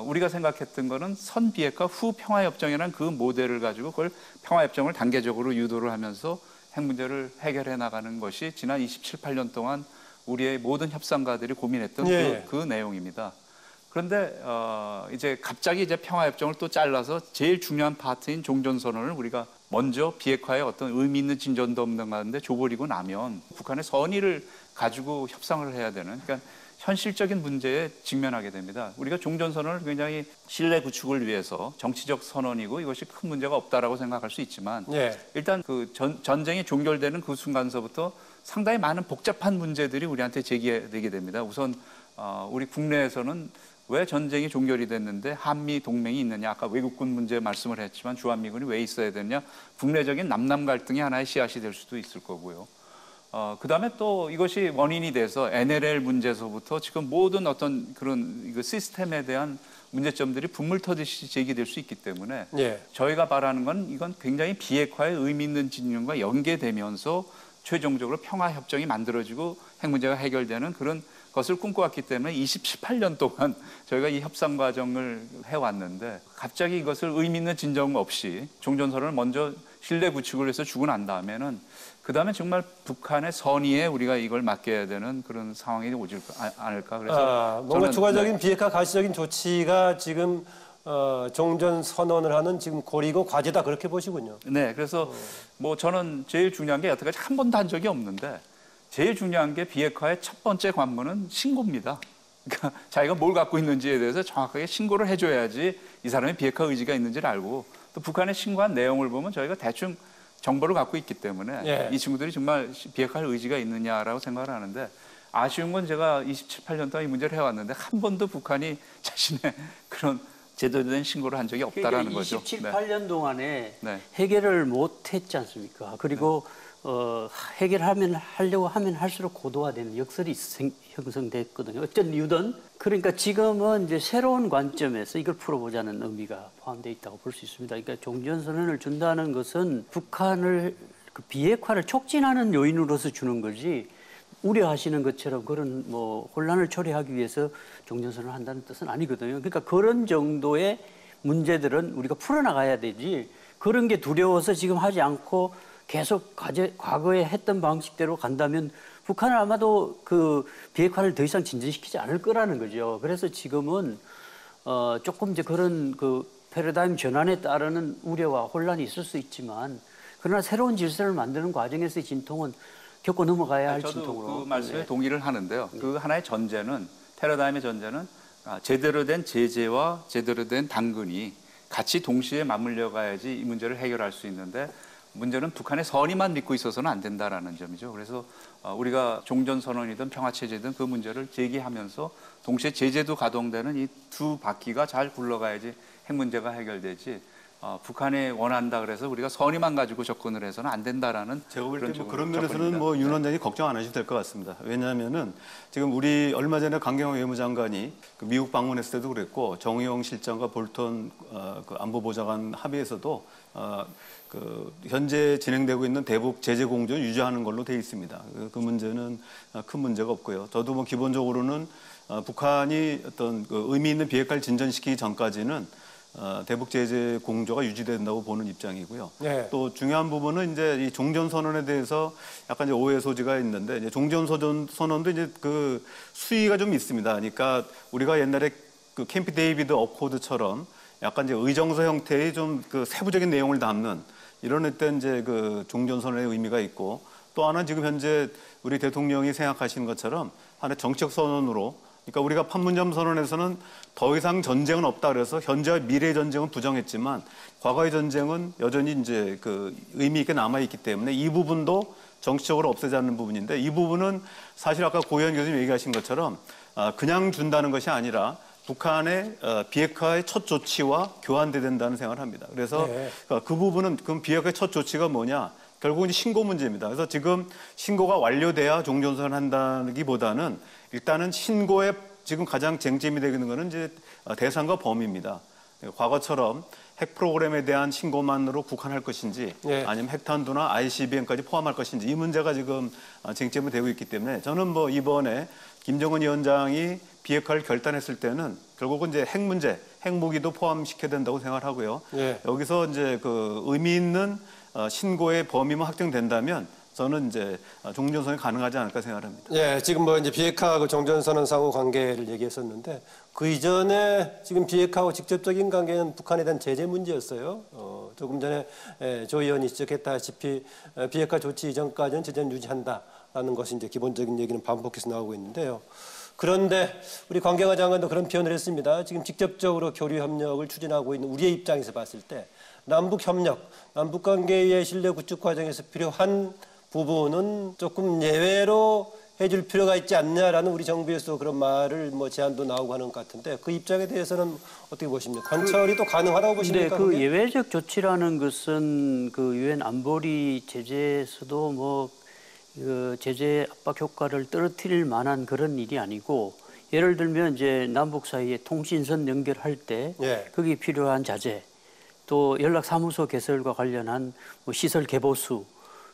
우리가 생각했던 거는 선비핵화 후 평화협정이라는 그 모델을 가지고 그걸 평화협정을 단계적으로 유도를 하면서 핵 문제를 해결해 나가는 것이 지난 27, 8년 동안 우리의 모든 협상가들이 고민했던 그 내용입니다. 그런데 이제 갑자기 이제 평화협정을 또 잘라서 제일 중요한 파트인 종전선언을 우리가 먼저 비핵화에 어떤 의미 있는 진전도 없는 가운데 줘버리고 나면 북한의 선의를 가지고 협상을 해야 되는, 그러니까 현실적인 문제에 직면하게 됩니다. 우리가 종전선언을 굉장히 신뢰 구축을 위해서 정치적 선언이고 이것이 큰 문제가 없다라고 생각할 수 있지만 일단 그 전쟁이 종결되는 그 순간서부터 상당히 많은 복잡한 문제들이 우리한테 제기되게 됩니다. 우선 우리 국내에서는 왜 전쟁이 종결이 됐는데 한미 동맹이 있느냐, 아까 외국군 문제 말씀을 했지만 주한미군이 왜 있어야 되느냐, 국내적인 남남 갈등이 하나의 씨앗이 될 수도 있을 거고요. 그다음에 또 이것이 원인이 돼서 NLL 문제에서부터 지금 모든 어떤 그런 시스템에 대한 문제점들이 분물 터듯이 제기될 수 있기 때문에 예. 저희가 바라는 건 이건 굉장히 비핵화의 의미 있는 진영과 연계되면서 최종적으로 평화협정이 만들어지고 핵 문제가 해결되는 그런 것을 꿈꿔왔기 때문에 27~28년 동안 저희가 이 협상 과정을 해왔는데 갑자기 이것을 의미 있는 진정 없이 종전선언을 먼저 신뢰 구축을 해서 주고 난 다음에는 그다음에 정말 북한의 선의에 우리가 이걸 맡겨야 되는 그런 상황이 오지 않을까. 그래서 뭔가 저는, 추가적인 네. 비핵화 가시적인 조치가 지금 종전 선언을 하는 지금 고리고 과제다 그렇게 보시군요. 네, 그래서 뭐 저는 제일 중요한 게 여태까지 한 번도 한 적이 없는데 제일 중요한 게 비핵화의 첫 번째 관문은 신고입니다. 그러니까 자기가 뭘 갖고 있는지에 대해서 정확하게 신고를 해줘야지 이 사람이 비핵화 의지가 있는지를 알고 또 북한에 신고한 내용을 보면 저희가 대충 정보를 갖고 있기 때문에 예. 이 친구들이 정말 비핵화할 의지가 있느냐라고 생각을 하는데 아쉬운 건 제가 27~28년 동안 이 문제를 해왔는데 한 번도 북한이 자신의 그런 제대로 된 신고를 한 적이 없다라는 거죠. 27~28년 동안에 네. 해결을 못했지 않습니까? 그리고 하려고 하면 할수록 고도화되는 역설이 형성됐거든요. 어떤 이유든. 그러니까 지금은 이제 새로운 관점에서 이걸 풀어보자는 의미가 포함되어 있다고 볼 수 있습니다. 그러니까 종전선언을 준다는 것은 북한을 그 비핵화를 촉진하는 요인으로서 주는 거지 우려하시는 것처럼 그런 뭐 혼란을 초래하기 위해서 종전선언을 한다는 뜻은 아니거든요. 그러니까 그런 정도의 문제들은 우리가 풀어나가야 되지 그런 게 두려워서 지금 하지 않고 계속 과거에 했던 방식대로 간다면 북한은 아마도 그 비핵화를 더 이상 진전시키지 않을 거라는 거죠. 그래서 지금은 조금 이제 그런 그 패러다임 전환에 따르는 우려와 혼란이 있을 수 있지만 그러나 새로운 질서를 만드는 과정에서의 진통은 겪고 넘어가야 할 저도 진통으로. 그 말씀에 네. 동의를 하는데요. 그 하나의 전제는 패러다임의 전제는 제대로 된 제재와 제대로 된 당근이 같이 동시에 맞물려 가야지 이 문제를 해결할 수 있는데 문제는 북한의 선의만 믿고 있어서는 안 된다라는 점이죠. 그래서 우리가 종전선언이든 평화체제든 그 문제를 제기하면서 동시에 제재도 가동되는 이 두 바퀴가 잘 굴러가야지 핵 문제가 해결되지 북한이 원한다 그래서 우리가 선의만 가지고 접근을 해서는 안 된다라는 제가 볼 때 쪽으로 그런 면에서는 접근입니다. 뭐 윤 원장이 걱정 안 하셔도 될 것 같습니다. 왜냐하면은 지금 우리 얼마 전에 강경화 외무장관이 그 미국 방문했을 때도 그랬고 정의용 실장과 볼턴 그 안보보좌관 합의에서도 그 현재 진행되고 있는 대북 제재 공조를 유지하는 걸로 돼 있습니다. 그 문제는 큰 문제가 없고요. 저도 뭐 기본적으로는 북한이 어떤 그 의미 있는 비핵화를 진전시키기 전까지는 대북 제재 공조가 유지된다고 보는 입장이고요. 네. 또 중요한 부분은 이제 이 종전 선언에 대해서 약간 이제 오해 소지가 있는데 이제 종전 선언도 이제 그 수위가 좀 있습니다. 그러니까 우리가 옛날에 그 캠프 데이비드 어코드처럼 약간 이제 의정서 형태의 좀 그 세부적인 내용을 담는 이런 어떤 이제 그 종전 선언의 의미가 있고 또 하나 지금 현재 우리 대통령이 생각하시는 것처럼 하나의 정책 선언으로 그러니까 우리가 판문점 선언에서는 더 이상 전쟁은 없다 그래서 현재와 미래의 전쟁은 부정했지만 과거의 전쟁은 여전히 이제 그 의미 있게 남아 있기 때문에 이 부분도 정치적으로 없애자는 부분인데 이 부분은 사실 아까 고현 교수님 얘기하신 것처럼 그냥 준다는 것이 아니라 북한의 비핵화의 첫 조치와 교환돼야 된다는 생각을 합니다. 그래서 네. 그 부분은 그럼 비핵화의 첫 조치가 뭐냐? 결국은 신고 문제입니다. 그래서 지금 신고가 완료돼야 종전선언을 한다기보다는 일단은 신고에 지금 가장 쟁점이 되는 것은 이제 대상과 범위입니다. 과거처럼 핵 프로그램에 대한 신고만으로 국한할 것인지 네. 아니면 핵탄두나 ICBM까지 포함할 것인지 이 문제가 지금 쟁점이 되고 있기 때문에 저는 뭐 이번에 김정은 위원장이 비핵화를 결단했을 때는 결국은 이제 핵 문제, 핵무기도 포함시켜야 된다고 생각을 하고요. 네. 여기서 이제 그 의미 있는 신고의 범위만 확정된다면 저는 이제 종전선언이 가능하지 않을까 생각합니다. 예, 지금 뭐 이제 비핵화하고 종전선언 상호 관계를 얘기했었는데 그 이전에 지금 비핵화하고 직접적인 관계는 북한에 대한 제재 문제였어요. 조금 전에 조 의원이 지적했다시피 비핵화 조치 이전까지는 제재는 유지한다라는 것이 이제 기본적인 얘기는 반복해서 나오고 있는데요. 그런데 우리 강경화 장관도 그런 표현을 했습니다. 지금 직접적으로 교류 협력을 추진하고 있는 우리의 입장에서 봤을 때 남북 협력, 남북 관계의 신뢰 구축 과정에서 필요한 부분은 조금 예외로 해줄 필요가 있지 않냐라는 우리 정부에서 그런 말을 뭐 제안도 나오고 하는 것 같은데 그 입장에 대해서는 어떻게 보십니까? 관철이 또 가능하다고 보십니까? 네, 그 예외적 조치라는 것은 그 유엔 안보리 제재에서도 뭐 그 제재 압박 효과를 떨어뜨릴 만한 그런 일이 아니고 예를 들면 이제 남북 사이에 통신선 연결할 때 예. 거기 필요한 자재, 또 연락사무소 개설과 관련한 뭐 시설 개보수,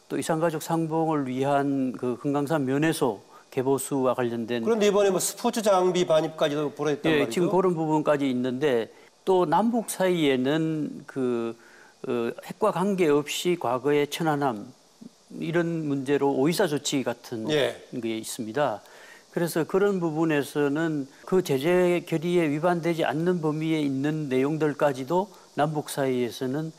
또 이산가족 상봉을 위한 그 금강산 면회소 개보수와 관련된 그런데 이번에 뭐 스포츠 장비 반입까지도 보냈단 말이죠. 지금 그런 부분까지 있는데 또 남북 사이에는 핵과 관계없이 과거의 천안함 이런 문제로 오이사 조치 같은 예. 게 있습니다. 그래서 그런 부분에서는 그 제재 결의에 위반되지 않는 범위에 있는 내용들까지도 남북 사이에서는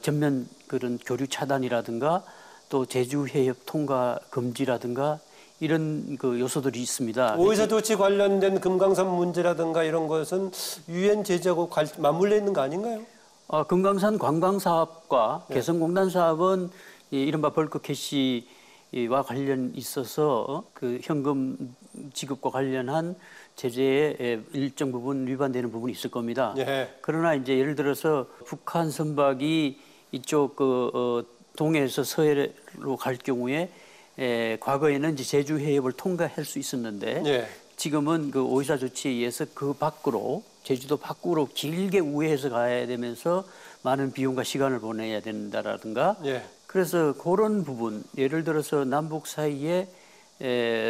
전면 그런 교류 차단이라든가 또 제주 해협 통과 금지라든가 이런 그 요소들이 있습니다. 오이사 조치 관련된 금강산 문제라든가 이런 것은 유엔 제재하고 맞물려 있는 거 아닌가요? 금강산 관광 사업과 개성공단 사업은 이른바 벌크 캐시와 관련 있어서 그 현금 지급과 관련한 제재에 일정 부분 위반되는 부분이 있을 겁니다. 예. 그러나 이제 예를 들어서 북한 선박이 이쪽 동해에서 서해로 갈 경우에 과거에는 이제 제주 해협을 통과할 수 있었는데 예. 지금은 그 오이사 조치에 의해서 그 밖으로 제주도 밖으로 길게 우회해서 가야 되면서 많은 비용과 시간을 보내야 된다라든가 예. 그래서 그런 부분 예를 들어서 남북 사이에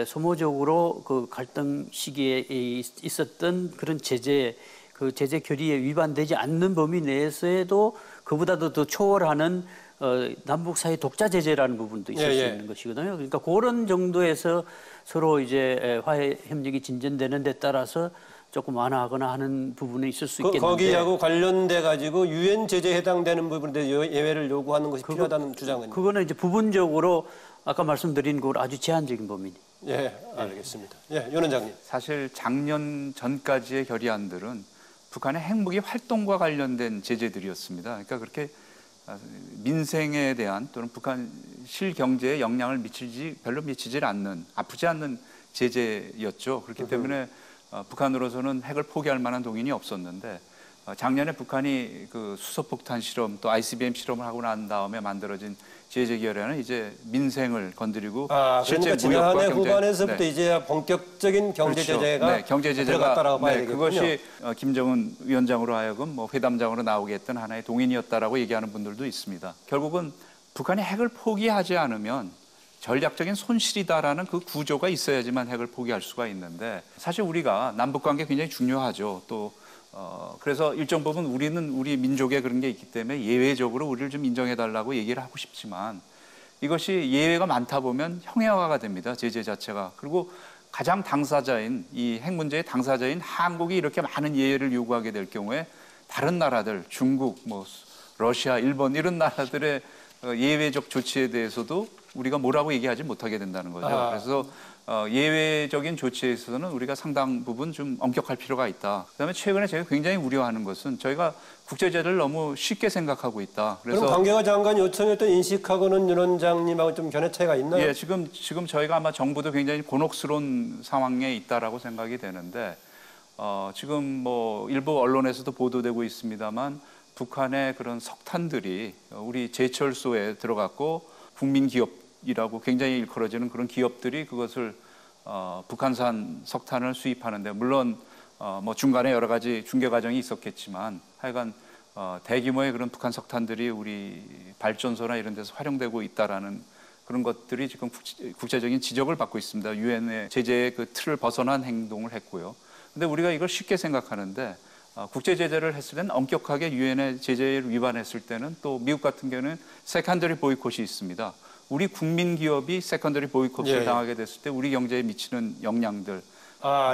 소모적으로 그 갈등 시기에 있었던 그런 제재 그 제재 결의에 위반되지 않는 범위 내에서도 그보다도 더 초월하는 남북 사이 독자 제재라는 부분도 있을 수 있는 것이거든요. 그러니까 그런 정도에서 서로 이제 화해 협력이 진전되는 데 따라서 조금 완화하거나 하는 부분이 있을 수 있겠는데 거기하고 관련돼 가지고 유엔 제재에 해당되는 부분에 예외를 요구하는 것이 필요하다는 주장은 그거는 이제 부분적으로 아까 말씀드린 그 아주 제한적인 범위니. 예, 알겠습니다. 예, 윤 원장님. 사실 작년 전까지의 결의안들은 북한의 핵무기 활동과 관련된 제재들이었습니다. 그러니까 그렇게 민생에 대한 또는 북한 실경제에 영향을 별로 미치질 않는 아프지 않는 제재였죠. 그렇기 때문에 북한으로서는 핵을 포기할 만한 동인이 없었는데 작년에 북한이 그 수소폭탄 실험 또 ICBM 실험을 하고 난 다음에 만들어진 제재결의안은 이제 민생을 건드리고 실제 그러니까 지난해 후반에서부터 이제 본격적인 경제 제재가 그렇죠. 경제 제재가 들어갔다라고 봐야 되겠군요. 그것이 김정은 위원장으로 하여금 뭐 회담장으로 나오게 했던 하나의 동인이었다라고 얘기하는 분들도 있습니다. 결국은 북한이 핵을 포기하지 않으면 전략적인 손실이다라는 그 구조가 있어야지만 핵을 포기할 수가 있는데 사실 우리가 남북 관계 굉장히 중요하죠. 또 그래서 일정 부분 우리는 우리 민족에 그런 게 있기 때문에 예외적으로 우리를 좀 인정해달라고 얘기를 하고 싶지만 이것이 예외가 많다 보면 형해화가 됩니다. 제재 자체가. 그리고 가장 당사자인 이 핵 문제의 당사자인 한국이 이렇게 많은 예외를 요구하게 될 경우에 다른 나라들 중국, 뭐 러시아, 일본 이런 나라들의 예외적 조치에 대해서도 우리가 뭐라고 얘기하지 못하게 된다는 거죠. 그래서 예외적인 조치에 있어서는 우리가 상당 부분 좀 엄격할 필요가 있다. 그다음에 최근에 제가 굉장히 우려하는 것은 저희가 국제제재를 너무 쉽게 생각하고 있다. 그래서 그럼 강경화 장관이 요청했던 인식하고는 윤 원장님하고 좀 견해 차이가 있나요? 예, 지금 저희가 아마 정부도 굉장히 곤혹스러운 상황에 있다라고 생각이 되는데 지금 뭐 일부 언론에서도 보도되고 있습니다만 북한의 그런 석탄들이 우리 제철소에 들어갔고 국민 기업이라고 굉장히 일컬어지는 그런 기업들이 그것을 북한산 석탄을 수입하는데 물론 뭐 중간에 여러 가지 중개 과정이 있었겠지만 하여간 대규모의 그런 북한 석탄들이 우리 발전소나 이런 데서 활용되고 있다라는 그런 것들이 지금 국제적인 지적을 받고 있습니다. 유엔의 제재의 그 틀을 벗어난 행동을 했고요. 근데 우리가 이걸 쉽게 생각하는데 국제 제재를 했을 때는 엄격하게 유엔의 제재를 위반했을 때는 또 미국 같은 경우는 세컨더리 보이콧이 있습니다. 우리 국민 기업이 세컨더리 보이콧을 당하게 됐을 때 우리 경제에 미치는 영향들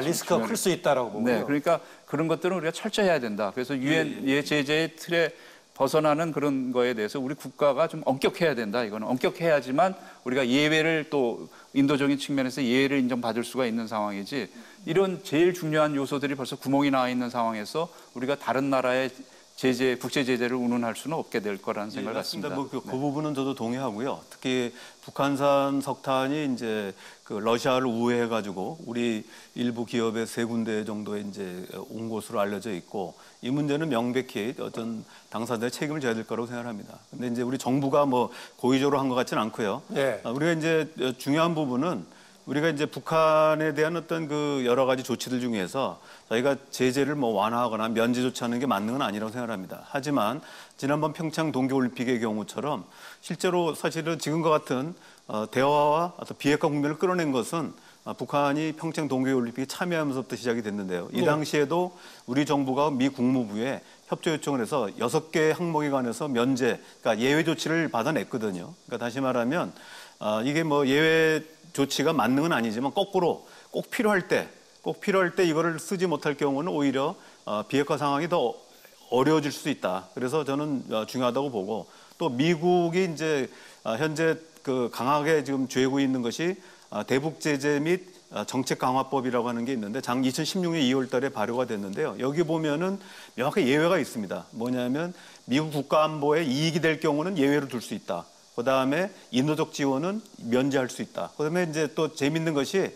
리스크가 클 수 있다라고 보군요. 네, 그러니까 그런 것들은 우리가 철저해야 된다. 그래서 유엔의 제재의 틀에 벗어나는 그런 거에 대해서 우리 국가가 좀 엄격해야 된다. 이거는 엄격해야지만 우리가 예외를 또 인도적인 측면에서 예외를 인정받을 수가 있는 상황이지 이런 제일 중요한 요소들이 벌써 구멍이 나와 있는 상황에서 우리가 다른 나라의 제재, 국제 제재를 운운할 수는 없게 될 거라는 생각을 갖습니다. 그 부분은 저도 동의하고요. 특히 북한산 석탄이 이제 그 러시아를 우회해가지고 우리 일부 기업의 3군데 정도에 이제 온 것으로 알려져 있고 이 문제는 명백히 어떤 당사자의 책임을 져야 될 거라고 생각합니다. 근데 이제 우리 정부가 뭐 고의적으로 한 것 같지는 않고요. 우리가 이제 중요한 부분은 우리가 이제 북한에 대한 어떤 그 여러 가지 조치들 중에서 저희가 제재를 뭐 완화하거나 면제 조치하는 게 맞는 건 아니라고 생각합니다. 하지만 지난번 평창 동계올림픽의 경우처럼 실제로 사실은 지금과 같은 대화와 어떤 비핵화 국면을 끌어낸 것은 북한이 평창 동계올림픽에 참여하면서부터 시작이 됐는데요. 이 당시에도 우리 정부가 미 국무부에 협조 요청을 해서 6개 항목에 관해서 면제, 그러니까 예외 조치를 받아냈거든요. 그러니까 다시 말하면 이게 뭐 예외 조치가 맞는 건 아니지만 거꾸로 꼭 필요할 때 이거를 쓰지 못할 경우는 오히려 비핵화 상황이 더 어려워질 수 있다. 그래서 저는 중요하다고 보고 또 미국이 이제 현재 그 강하게 지금 쥐고 있는 것이 대북 제재 및 정책 강화법이라고 하는 게 있는데 2016년 2월 달에 발효가 됐는데요. 여기 보면은 명확히 예외가 있습니다. 뭐냐면 미국 국가안보에 이익이 될 경우는 예외로 둘 수 있다. 그다음에 인도적 지원은 면제할 수 있다. 그다음에 이제 또 재밌는 것이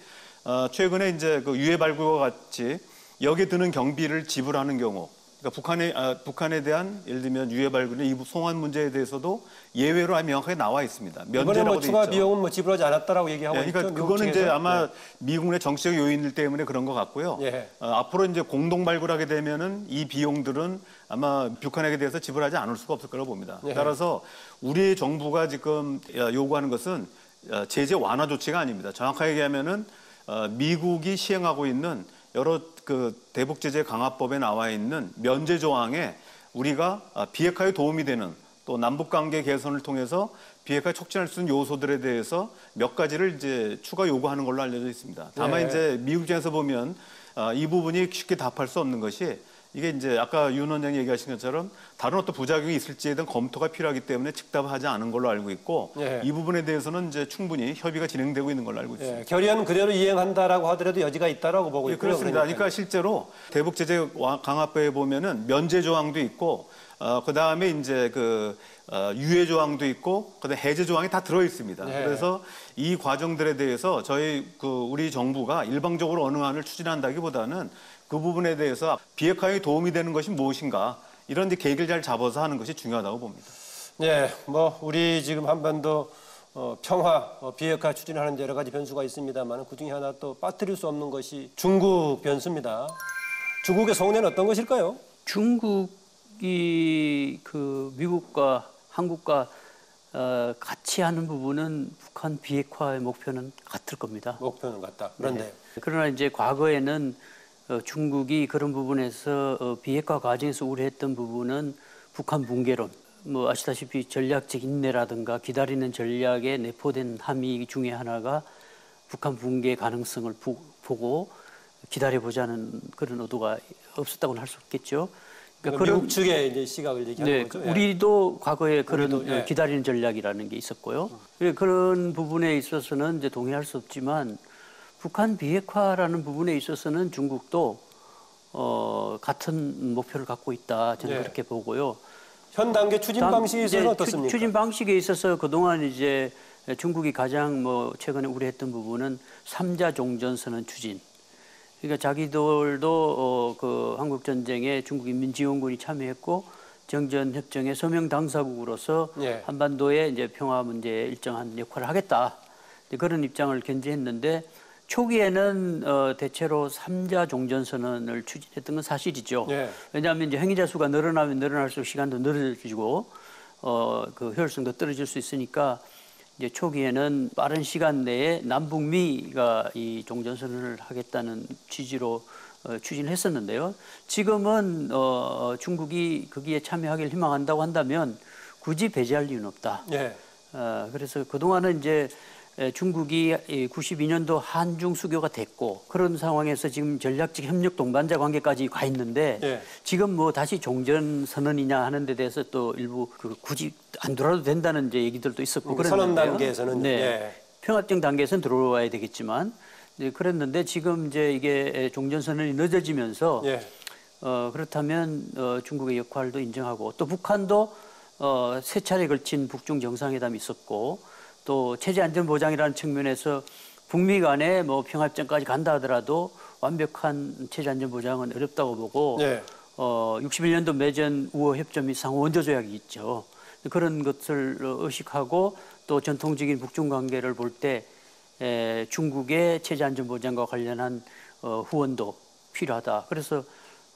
최근에 이제 그 유해 발굴과 같이 여기에 드는 경비를 지불하는 경우, 그러니까 북한에 대한 예를 들면 유해 발굴의 이부 송환 문제에 대해서도 예외로 명확하게 나와 있습니다. 이번에 뭐 추가 비용은 뭐 지불하지 않았다라고 얘기하고 그러니까 있죠. 그거는 이제 아마 네. 미국 내 정치적 요인들 때문에 그런 것 같고요. 예. 앞으로 이제 공동 발굴하게 되면은 이 비용들은 아마 북한에게 대해서 지불하지 않을 수가 없을 거라고 봅니다. 예. 따라서 우리 정부가 지금 요구하는 것은 제재 완화 조치가 아닙니다. 정확하게 얘기하면은 미국이 시행하고 있는 여러 그 대북 제재 강화법에 나와 있는 면제 조항에 우리가 비핵화에 도움이 되는 또 남북 관계 개선을 통해서 비핵화 촉진할 수 있는 요소들에 대해서 몇 가지를 이제 추가 요구하는 걸로 알려져 있습니다. 다만 네. 이제 미국 입장에서 보면 이 부분이 쉽게 답할 수 없는 것이 이게 이제 아까 윤 원장이 얘기하신 것처럼 다른 어떤 부작용이 있을지에 대한 검토가 필요하기 때문에 즉답하지 않은 걸로 알고 있고 예. 이 부분에 대해서는 이제 충분히 협의가 진행되고 있는 걸로 알고 있습니다. 예, 결의안 그대로 이행한다라고 하더라도 여지가 있다라고 보고 예, 있고요. 그렇습니다. 그러니까 실제로 대북 제재 강화법에 보면은 면제 조항도 있고 그 다음에 이제 그 유예 조항도 있고 그다음에 해제 조항이 다 들어 있습니다. 네. 그래서 이 과정들에 대해서 저희 우리 정부가 일방적으로 어느 안을 추진한다기보다는 그 부분에 대해서 비핵화에 도움이 되는 것이 무엇인가 이런 이제 계획을 잘 잡아서 하는 것이 중요하다고 봅니다. 네, 뭐 우리 지금 한반도 평화 비핵화 추진하는 여러 가지 변수가 있습니다만 그 중에 하나 또 빠뜨릴 수 없는 것이 중국 변수입니다. 중국의 속내는 어떤 것일까요? 중국이 그 미국과 한국과 같이 하는 부분은 북한 비핵화의 목표는 같을 겁니다. 목표는 같다. 그런데 네. 그러나 이제 과거에는 중국이 그런 부분에서 비핵화 과정에서 우려했던 부분은 북한 붕괴론, 뭐 아시다시피 전략적 인내라든가 기다리는 전략에 내포된 함의 중에 하나가 북한 붕괴 가능성을 보고 기다려보자는 그런 의도가 없었다고는 할 수 없겠죠. 그러니까 미국 측의 이제 시각을 얘기하는 네, 거죠. 우리도 과거에 그런 우리도, 예. 기다리는 전략이라는 게 있었고요. 그런 부분에 있어서는 이제 동의할 수 없지만 북한 비핵화라는 부분에 있어서는 중국도 같은 목표를 갖고 있다. 저는 예. 그렇게 보고요. 현 단계 추진 방식에 있어서 어떻습니까? 추진 방식에 있어서 그동안 이제 중국이 가장 최근에 우려했던 부분은 3자 종전선언 추진. 그러니까 자기들도 그 한국 전쟁에 중국 인민지원군이 참여했고 정전 협정의 서명 당사국으로서 예. 한반도의 이제 평화 문제에 일정한 역할을 하겠다. 그런 입장을 견지했는데 초기에는 대체로 3자 종전선언을 추진했던 건 사실이죠. 예. 왜냐하면 이제 행위자 수가 늘어나면 늘어날수록 시간도 늘어지고 그 효율성도 떨어질 수 있으니까 이제 초기에는 빠른 시간 내에 남북미가 이 종전선언을 하겠다는 취지로 추진했었는데요. 지금은 중국이 거기에 참여하기를 희망한다고 한다면 굳이 배제할 이유는 없다. 예. 그래서 그동안은 이제 중국이 92년도 한중 수교가 됐고 그런 상황에서 지금 전략적 협력 동반자 관계까지 가 있는데 예. 지금 뭐 다시 종전 선언이냐 하는 데 대해서 또 일부 굳이 안 들어와도 된다는 이제 얘기들도 있었고 그랬는데요. 선언 단계에서는 네. 예. 평화적 단계에서는 들어와야 되겠지만 이제 그랬는데 지금 이제 이게 종전 선언이 늦어지면서 예. 그렇다면 중국의 역할도 인정하고 또 북한도 세 차례 걸친 북중 정상회담이 있었고 또 체제 안전 보장이라는 측면에서 북미 간에 뭐 평화협정까지 간다 하더라도 완벽한 체제 안전 보장은 어렵다고 보고 예. 61년도 매전 우호 협정 및 상호 원조 조약이 있죠. 그런 것을 의식하고 또 전통적인 북중 관계를 볼 때 중국의 체제 안전 보장과 관련한 후원도 필요하다. 그래서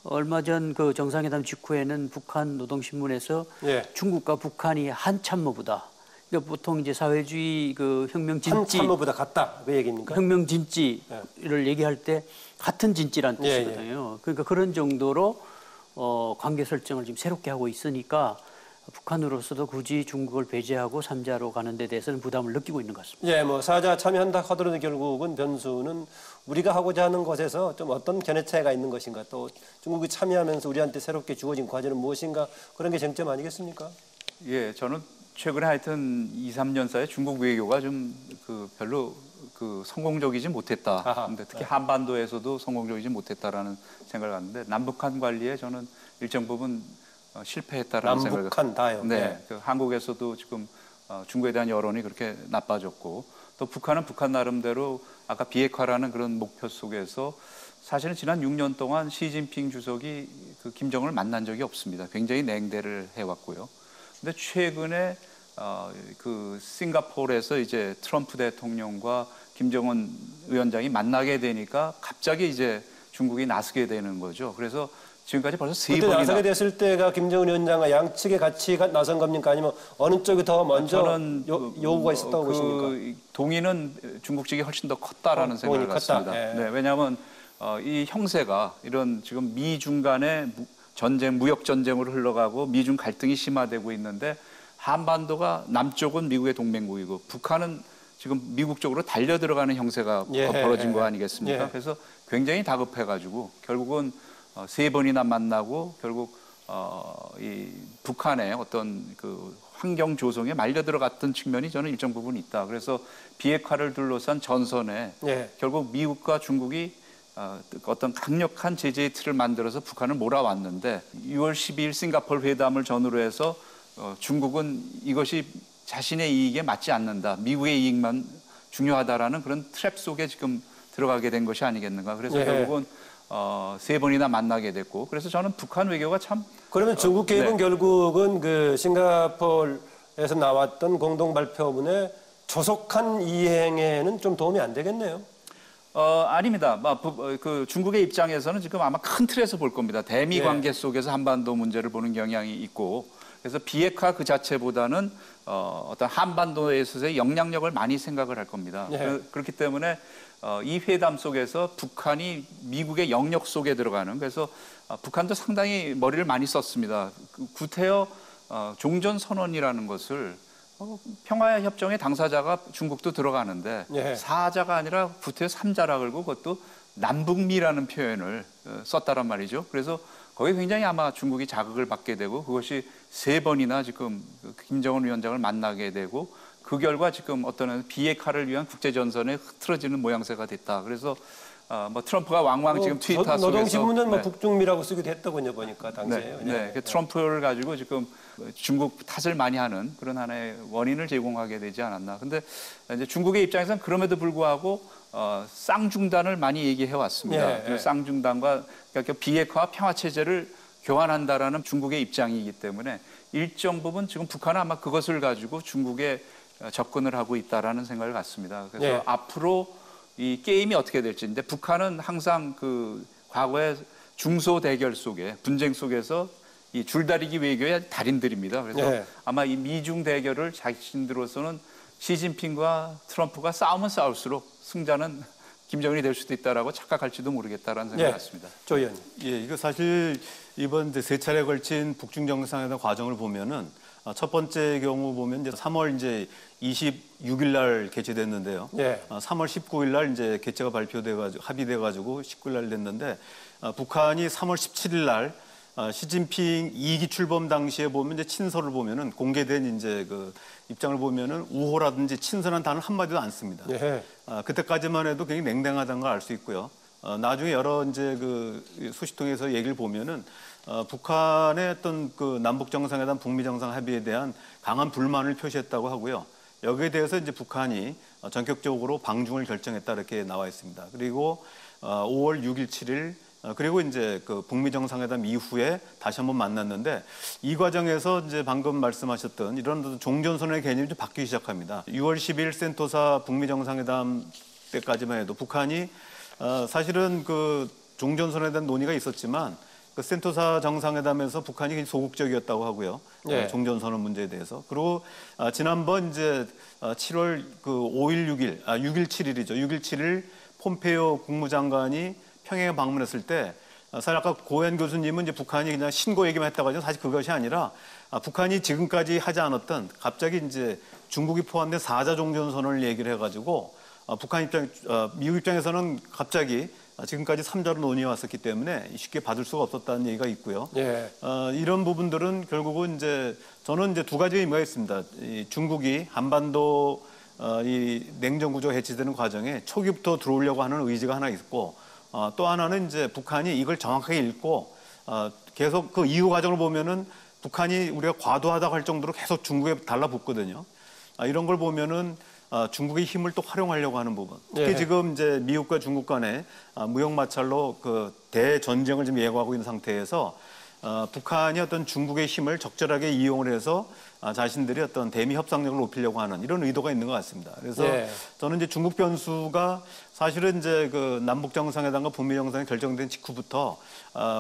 얼마 전 그 정상회담 직후에는 북한 노동신문에서 예. 중국과 북한이 한 참모부다. 그러니까 보통 이제 사회주의 그 혁명 한 진지, 참모보다 같다 그 얘기입니까? 혁명 진지를 얘기할 때 같은 진지란 예, 뜻이거든요. 그러니까 그런 정도로 관계 설정을 지금 새롭게 하고 있으니까 북한으로서도 굳이 중국을 배제하고 삼자로 가는 데 대해서는 부담을 느끼고 있는 것 같습니다. 예, 뭐 사자 참여한다 하더라도 결국은 변수는 우리가 하고자 하는 것에서 좀 어떤 견해 차이가 있는 것인가, 또 중국이 참여하면서 우리한테 새롭게 주어진 과제는 무엇인가, 그런 게 쟁점 아니겠습니까? 예, 저는 최근에 하여튼 2, 3년 사이에 중국 외교가 좀 별로 성공적이지 못했다. 아하. 근데 특히 한반도에서도 성공적이지 못했다라는 생각을 하는데, 남북한 관리에 저는 일정 부분 실패했다라는 생각을. 남북한 다요. 네, 네. 그 한국에서도 지금 중국에 대한 여론이 그렇게 나빠졌고, 또 북한은 북한 나름대로 아까 비핵화라는 그런 목표 속에서 사실은 지난 6년 동안 시진핑 주석이 그 김정은을 만난 적이 없습니다. 굉장히 냉대를 해왔고요. 근데 최근에 그 싱가포르에서 이제 트럼프 대통령과 김정은 위원장이 만나게 되니까 갑자기 이제 중국이 나서게 되는 거죠. 그래서 지금까지 벌써 세 그때 번이나. 나서게 됐을 때가 김정은 위원장과 양측에 같이 나선 겁니까? 아니면 어느 쪽이 더 먼저 저는 요구가 있었다고 보십니까? 동의는 중국 측이 훨씬 더 컸다라는 생각을 동의는 갖습니다. 컸다. 예. 네, 왜냐하면 이 형세가 이런 지금 미중 간의 전쟁, 무역 전쟁으로 흘러가고 미중 갈등이 심화되고 있는데, 한반도가 남쪽은 미국의 동맹국이고 북한은 지금 미국 쪽으로 달려 들어가는 형세가 벌어진 거 아니겠습니까? 예. 그래서 굉장히 다급해가지고 결국은 세 번이나 만나고 결국 이 북한의 어떤 그 환경 조성에 말려 들어갔던 측면이 저는 일정 부분 있다. 그래서 비핵화를 둘러싼 전선에 예. 결국 미국과 중국이 어떤 강력한 제재의 틀을 만들어서 북한을 몰아왔는데, 6월 12일 싱가포르 회담을 전후로 해서 중국은 이것이 자신의 이익에 맞지 않는다, 미국의 이익만 중요하다라는 그런 트랩 속에 지금 들어가게 된 것이 아니겠는가. 그래서 예. 결국은 세 번이나 만나게 됐고, 그래서 저는 북한 외교가 참. 그러면 중국 개입은 네. 결국은 그 싱가포르에서 나왔던 공동 발표문에 조속한 이행에는 좀 도움이 안 되겠네요. 아닙니다. 그 중국의 입장에서는 지금 아마 큰 틀에서 볼 겁니다. 대미 관계 속에서 한반도 문제를 보는 경향이 있고, 그래서 비핵화 그 자체보다는 어떤 한반도에 있어서의 영향력을 많이 생각을 할 겁니다. 그렇기 때문에 이 회담 속에서 북한이 미국의 영역 속에 들어가는, 그래서 북한도 상당히 머리를 많이 썼습니다. 구태여 종전선언이라는 것을 평화협정의 당사자가 중국도 들어가는데 사자가 아니라 구태여 삼자라 그러고, 그것도 남북미라는 표현을 썼다란 말이죠. 그래서 거기에 굉장히 아마 중국이 자극을 받게 되고, 그것이 세 번이나 지금 김정은 위원장을 만나게 되고, 그 결과 지금 어떤 비핵화를 위한 국제전선에 흐트러지는 모양새가 됐다. 그래서 뭐 트럼프가 왕왕 지금 트위터 속에서 노동신문은 뭐 북중미라고 쓰기도 했더군요, 보니까 당시에. 그 트럼프를 가지고 지금 중국 탓을 많이 하는 그런 하나의 원인을 제공하게 되지 않았나. 근데 이제 중국의 입장에서는 그럼에도 불구하고 쌍중단을 많이 얘기해 왔습니다. 쌍중단과 그러니까 비핵화 평화 체제를 교환한다라는 중국의 입장이기 때문에 일정 부분 지금 북한은 아마 그것을 가지고 중국에 접근을 하고 있다라는 생각을 갖습니다. 그래서 앞으로 이 게임이 어떻게 될지. 근데 북한은 항상 그 과거의 중소 대결 속에, 분쟁 속에서 이 줄다리기 외교의 달인들입니다. 그래서 아마 이 미중 대결을 자신들로서는 시진핑과 트럼프가 싸우면 싸울수록 승자는 김정은이 될 수도 있다라고 착각할지도 모르겠다라는 생각이 같습니다. 조 의원님. 예, 이거 사실 이번 이제 세 차례 걸친 북중 정상회담 과정을 보면은 첫 번째 경우 보면 이제 3월 이제 26일 날 개최됐는데요. 3월 19일 날 이제 개최가 발표돼가지고 합의돼가지고 19일 날 됐는데, 북한이 3월 17일 날 시진핑 2기 출범 당시에 보면 이제 친서를 보면은 공개된 이제 그 입장을 보면은 우호라든지 친서는 단어 한 마디도 안 씁니다. 그때까지만 해도 굉장히 냉랭하다는 걸 알 수 있고요. 나중에 여러 이제 그 소식통에서 얘기를 보면은 북한의 어떤 그 남북 정상회담, 북미 정상 합의에 대한 강한 불만을 표시했다고 하고요. 여기에 대해서 이제 북한이 전격적으로 방중을 결정했다 이렇게 나와 있습니다. 그리고 5월 6일, 7일 그리고 이제 그 북미 정상회담 이후에 다시 한번 만났는데 이 과정에서 이제 방금 말씀하셨던 이런 종전선언의 개념이 좀 바뀌기 시작합니다. 6월 10일 센토사 북미 정상회담 때까지만 해도 북한이 사실은 그 종전선언에 대한 논의가 있었지만 그 센토사 정상회담에서 북한이 굉장히 소극적이었다고 하고요. 네. 종전선언 문제에 대해서. 그리고 지난번 이제 7월 그 5일, 6일, 6일, 7일이죠. 6일, 7일 폼페이오 국무장관이 평양에 방문했을 때 사실 아까 고현 교수님은 이제 북한이 그냥 신고 얘기만 했다고 하죠. 사실 그것이 아니라 북한이 지금까지 하지 않았던 갑자기 이제 중국이 포함된 4자 종전선언을 얘기를 해가지고 북한 입장, 미국 입장에서는 갑자기 지금까지 3자로 논의해 왔었기 때문에 쉽게 받을 수가 없었다는 얘기가 있고요. 예. 이런 부분들은 결국은 이제 저는 이제 두 가지 의미가 있습니다. 이 중국이 한반도 이 냉전 구조가 해체되는 과정에 초기부터 들어오려고 하는 의지가 하나 있고 또 하나는 이제 북한이 이걸 정확하게 읽고 계속 그 이후 과정을 보면은 북한이 우리가 과도하다고 할 정도로 계속 중국에 달라붙거든요. 이런 걸 보면은 중국의 힘을 또 활용하려고 하는 부분. 특히 예. 지금 이제 미국과 중국 간에 무역 마찰로 그 대전쟁을 지금 예고하고 있는 상태에서 북한이 어떤 중국의 힘을 적절하게 이용을 해서 자신들이 어떤 대미 협상력을 높이려고 하는 이런 의도가 있는 것 같습니다. 그래서 예. 저는 이제 중국 변수가 사실은 이제 그 남북 정상회담과 북미 정상이 결정된 직후부터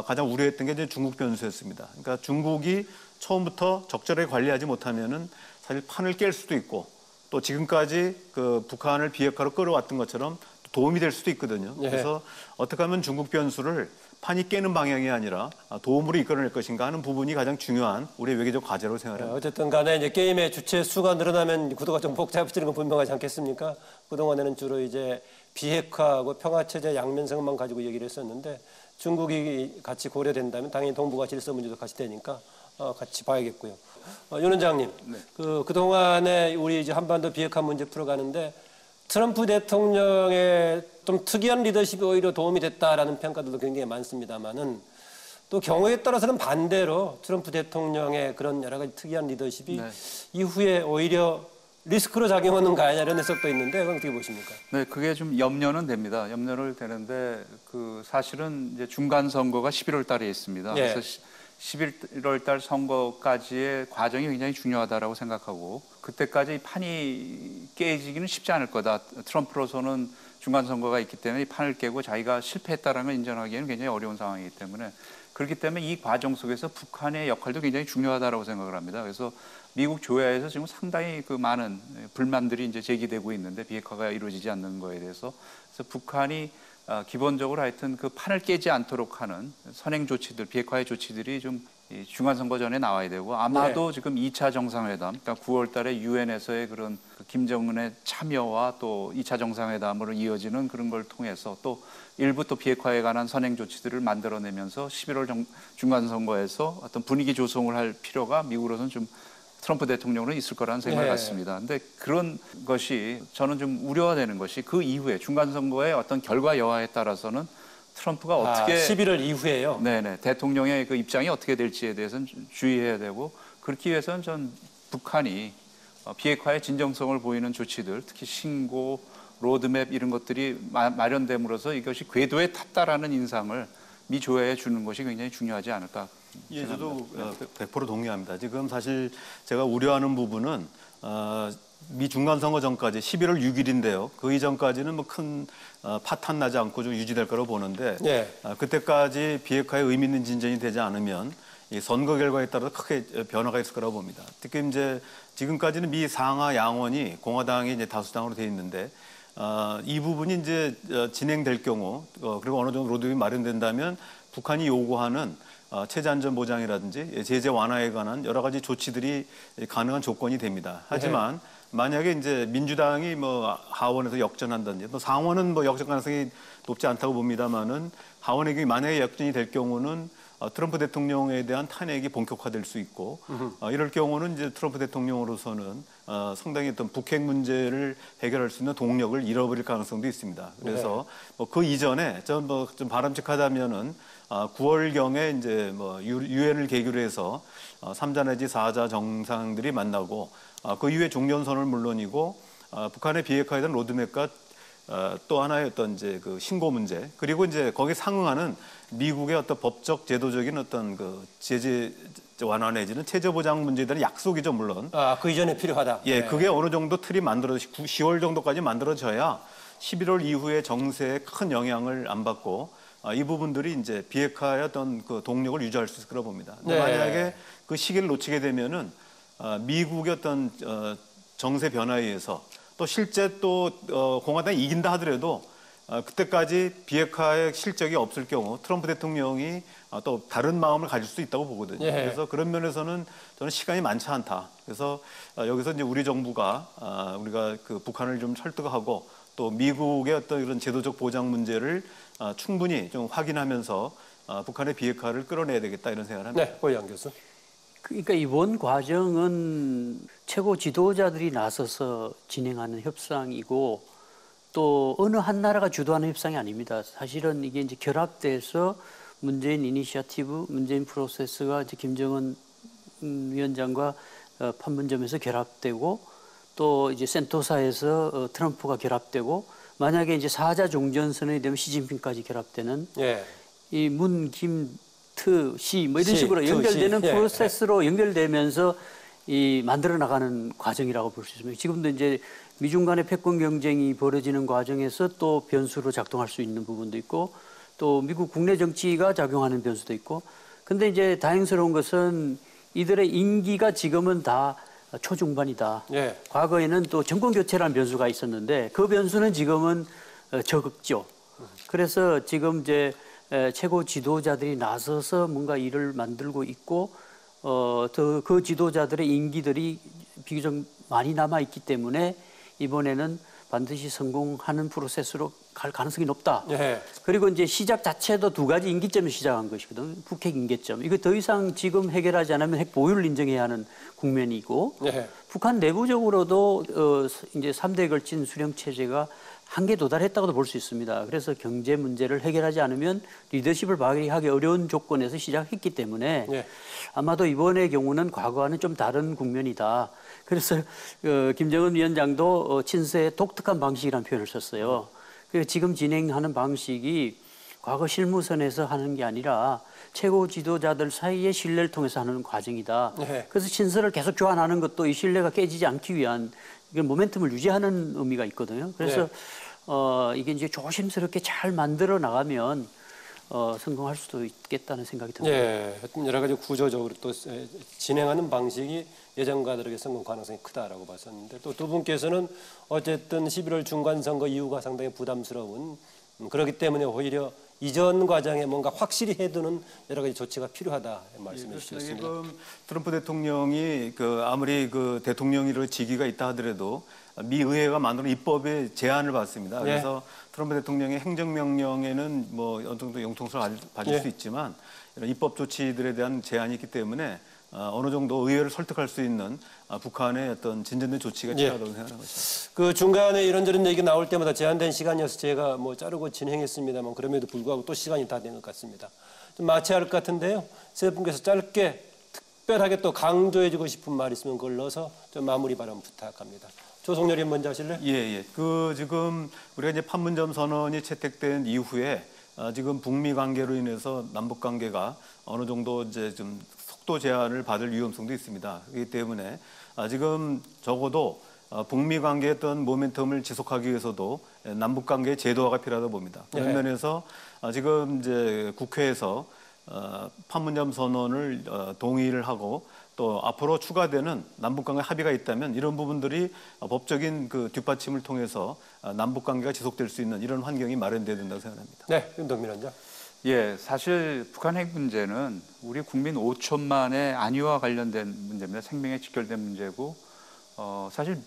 가장 우려했던 게 이제 중국 변수였습니다. 그러니까 중국이 처음부터 적절하게 관리하지 못하면은 사실 판을 깰 수도 있고 또 지금까지 그 북한을 비핵화로 끌어왔던 것처럼 도움이 될 수도 있거든요. 예. 그래서 어떻게 하면 중국 변수를 판이 깨는 방향이 아니라 도움으로 이끌어낼 것인가 하는 부분이 가장 중요한 우리의 외교적 과제라고 생각합니다. 어쨌든 간에 이제 게임의 주체 수가 늘어나면 구도가 좀 복잡해지는 건 분명하지 않겠습니까? 그동안에는 주로 이제 비핵화하고 평화체제 양면성만 가지고 얘기를 했었는데 중국이 같이 고려된다면 당연히 동북아 질서 문제도 같이 되니까 같이 봐야겠고요. 윤 원장님, 네. 그동안에 우리 이제 한반도 비핵화 문제 풀어가는데 트럼프 대통령의 좀 특이한 리더십이 오히려 도움이 됐다라는 평가들도 굉장히 많습니다만은 또 경우에 따라서는 반대로 트럼프 대통령의 그런 여러 가지 특이한 리더십이 네. 이후에 오히려 리스크로 작용하는 거 아니냐 이런 해석도 있는데 그건 어떻게 보십니까? 네, 그게 좀 염려는 됩니다. 염려를 되는데 그 사실은 이제 중간 선거가 11월 달에 있습니다. 예. 그래서 11월 달 선거까지의 과정이 굉장히 중요하다라고 생각하고 그때까지 판이 깨지기는 쉽지 않을 거다. 트럼프로서는 중간 선거가 있기 때문에 이 판을 깨고 자기가 실패했다는 걸 인정하기에는 굉장히 어려운 상황이기 때문에 그렇기 때문에 이 과정 속에서 북한의 역할도 굉장히 중요하다고 생각을 합니다. 그래서 미국 조야에서 지금 상당히 그 많은 불만들이 이제 제기되고 있는데 비핵화가 이루어지지 않는 거에 대해서 그래서 북한이 기본적으로 하여튼 그 판을 깨지 않도록 하는 선행 조치들, 비핵화의 조치들이 좀 중간 선거 전에 나와야 되고 아마도 지금 2차 정상회담, 그러니까 9월 달에 유엔에서의 그런 김정은의 참여와 또 2차 정상회담으로 이어지는 그런 걸 통해서 또 일부 또 비핵화에 관한 선행 조치들을 만들어내면서 11월 중간 선거에서 어떤 분위기 조성을 할 필요가 미국으로서는 좀 트럼프 대통령은 있을 거라는 생각을 갖습니다. 그런데 그런 것이 저는 좀 우려가 되는 것이 그 이후에 중간 선거의 어떤 결과 여하에 따라서는 트럼프가 어떻게 11월 이후에요. 네네 대통령의 그 입장이 어떻게 될지에 대해서는 주의해야 되고 그렇기 위해서는 전 북한이 비핵화의 진정성을 보이는 조치들 특히 신고 로드맵 이런 것들이 마련됨으로써 이것이 궤도에 탔다라는 인상을 미 조야에 주는 것이 굉장히 중요하지 않을까. 예, 저도 100% 동의합니다. 지금 사실 제가 우려하는 부분은 미 중간 선거 전까지 11월 6일인데요. 그 이전까지는 뭐 큰 파탄 나지 않고 좀 유지될 거라고 보는데 예. 그때까지 비핵화에 의미 있는 진전이 되지 않으면 이 선거 결과에 따라서 크게 변화가 있을 거라고 봅니다. 특히 이제 지금까지는 미 상하 양원이 공화당이 이제 다수당으로 돼 있는데 이 부분이 이제 진행될 경우 그리고 어느 정도 로드맵이 마련된다면 북한이 요구하는 체제 안전 보장이라든지 제재 완화에 관한 여러 가지 조치들이 가능한 조건이 됩니다. 하지만 만약에 이제 민주당이 뭐 하원에서 역전한다든지 또 상원은 뭐 역전 가능성이 높지 않다고 봅니다만은 하원의 만약에 역전이 될 경우는 트럼프 대통령에 대한 탄핵이 본격화될 수 있고 이럴 경우는 이제 트럼프 대통령으로서는 상당히 어떤 북핵 문제를 해결할 수 있는 동력을 잃어버릴 가능성도 있습니다. 그래서 그 이전에 좀 바람직하다면은 9월경에 이제 뭐 유엔을 계기로 해서 3자 내지 4자 정상들이 만나고 그 이후에 종전선언은 물론이고 북한의 비핵화에 대한 로드맵과 또 하나의 어떤 이제 그 신고 문제, 그리고 이제 거기에 상응하는 미국의 어떤 법적 제도적인 어떤 그 제재 완화 내지는 체제 보장 문제에 대한 약속이죠, 물론. 그 이전에 필요하다. 예, 그게 어느 정도 틀이 만들어져 10월 정도까지 만들어져야 11월 이후에 정세에 큰 영향을 안 받고 이 부분들이 이제 비핵화의 어떤 그 동력을 유지할 수 있을 거라고 봅니다. 근데 만약에 그 시기를 놓치게 되면은 미국의 어떤 정세 변화에 의해서 또 실제 또 공화당이 이긴다 하더라도 그때까지 비핵화의 실적이 없을 경우 트럼프 대통령이 또 다른 마음을 가질 수 있다고 보거든요. 그래서 그런 면에서는 저는 시간이 많지 않다. 그래서 여기서 이제 우리 정부가 우리가 그 북한을 좀 설득하고 또 미국의 어떤 이런 제도적 보장 문제를 충분히 좀 확인하면서 북한의 비핵화를 끌어내야 되겠다 이런 생각을 합니다. 네, 고희영 교수. 그러니까 이번 과정은 최고 지도자들이 나서서 진행하는 협상이고 또 어느 한 나라가 주도하는 협상이 아닙니다. 사실은 이게 이제 결합돼서 문재인 이니셔티브, 문재인 프로세스가 이제 김정은 위원장과 판문점에서 결합되고 또 이제 센토사에서 트럼프가 결합되고 만약에 이제 사자 종전선언이 되면 시진핑까지 결합되는 이 문, 김, 트, 시 뭐 이런 식으로 연결되는 프로세스로 연결되면서 이 만들어 나가는 과정이라고 볼 수 있습니다. 지금도 이제 미중 간의 패권 경쟁이 벌어지는 과정에서 또 변수로 작동할 수 있는 부분도 있고 또 미국 국내 정치가 작용하는 변수도 있고 근데 이제 다행스러운 것은 이들의 임기가 지금은 다 초중반이다. 과거에는 또 정권 교체라는 변수가 있었는데 그 변수는 지금은 적죠. 그래서 지금 이제 최고 지도자들이 나서서 뭔가 일을 만들고 있고 그 지도자들의 임기들이 비교적 많이 남아 있기 때문에 이번에는 반드시 성공하는 프로세스로 갈 가능성이 높다. 그리고 이제 시작 자체도 두 가지 임기점을 시작한 것이거든요. 북핵 임계점. 이거 더 이상 지금 해결하지 않으면 핵 보유를 인정해야 하는 국면이고 북한 내부적으로도 이제 3대에 걸친 수령 체제가 한계에 도달했다고도 볼 수 있습니다. 그래서 경제 문제를 해결하지 않으면 리더십을 발휘하기 어려운 조건에서 시작했기 때문에 아마도 이번의 경우는 과거와는 좀 다른 국면이다. 그래서 김정은 위원장도 친서에 독특한 방식이라는 표현을 썼어요. 그래서 지금 진행하는 방식이 과거 실무선에서 하는 게 아니라 최고 지도자들 사이의 신뢰를 통해서 하는 과정이다. 그래서 친서를 계속 교환하는 것도 이 신뢰가 깨지지 않기 위한 이건 모멘텀을 유지하는 의미가 있거든요. 그래서 이게 이제 조심스럽게 잘 만들어 나가면 성공할 수도 있겠다는 생각이 듭니다. 여러 가지 구조적으로 또 진행하는 방식이 예전과 다르게 성공 가능성이 크다라고 봤었는데 또 두 분께서는 어쨌든 11월 중간선거 이후가 상당히 부담스러운 그렇기 때문에 오히려 이전 과정에 뭔가 확실히 해두는 여러 가지 조치가 필요하다 말씀해 주셨습니다. 지금 트럼프 대통령이 아무리 그 대통령으로 직위가 있다 하더라도 미 의회가 만드는 입법의 제한을 받습니다. 그래서 트럼프 대통령의 행정명령에는 뭐 어느 정도 융통성을 가질 수 있지만 이런 입법 조치들에 대한 제한이 있기 때문에 어느 정도 의회를 설득할 수 있는 북한의 어떤 진전된 조치가 필요하다고 생각하는 것입니다. 그 중간에 이런저런 얘기 나올 때마다 제한된 시간이어서 제가 뭐 자르고 진행했습니다만 그럼에도 불구하고 또 시간이 다 된 것 같습니다. 좀 마쳐야 할 것 같은데요. 세 분께서 짧게 특별하게 또 강조해주고 싶은 말 있으면 그걸 넣어서 좀 마무리 발언 부탁합니다. 조성렬 의원 먼저 하실래요? 지금 우리가 이제 판문점 선언이 채택된 이후에 지금 북미 관계로 인해서 남북 관계가 어느 정도 이제 좀 속도 제한을 받을 위험성도 있습니다. 그렇기 때문에 지금 적어도 북미 관계의 어떤 모멘텀을 지속하기 위해서도 남북 관계의 제도화가 필요하다고 봅니다. 그런 면에서 지금 이제 국회에서 판문점 선언을 동의를 하고 또 앞으로 추가되는 남북 관계 합의가 있다면 이런 부분들이 법적인 그 뒷받침을 통해서 남북 관계가 지속될 수 있는 이런 환경이 마련돼야 된다고 생각합니다. 네, 윤동민 원장. 사실 북한 핵 문제는 우리 국민 5천만의 안위와 관련된 문제입니다. 생명에 직결된 문제고 사실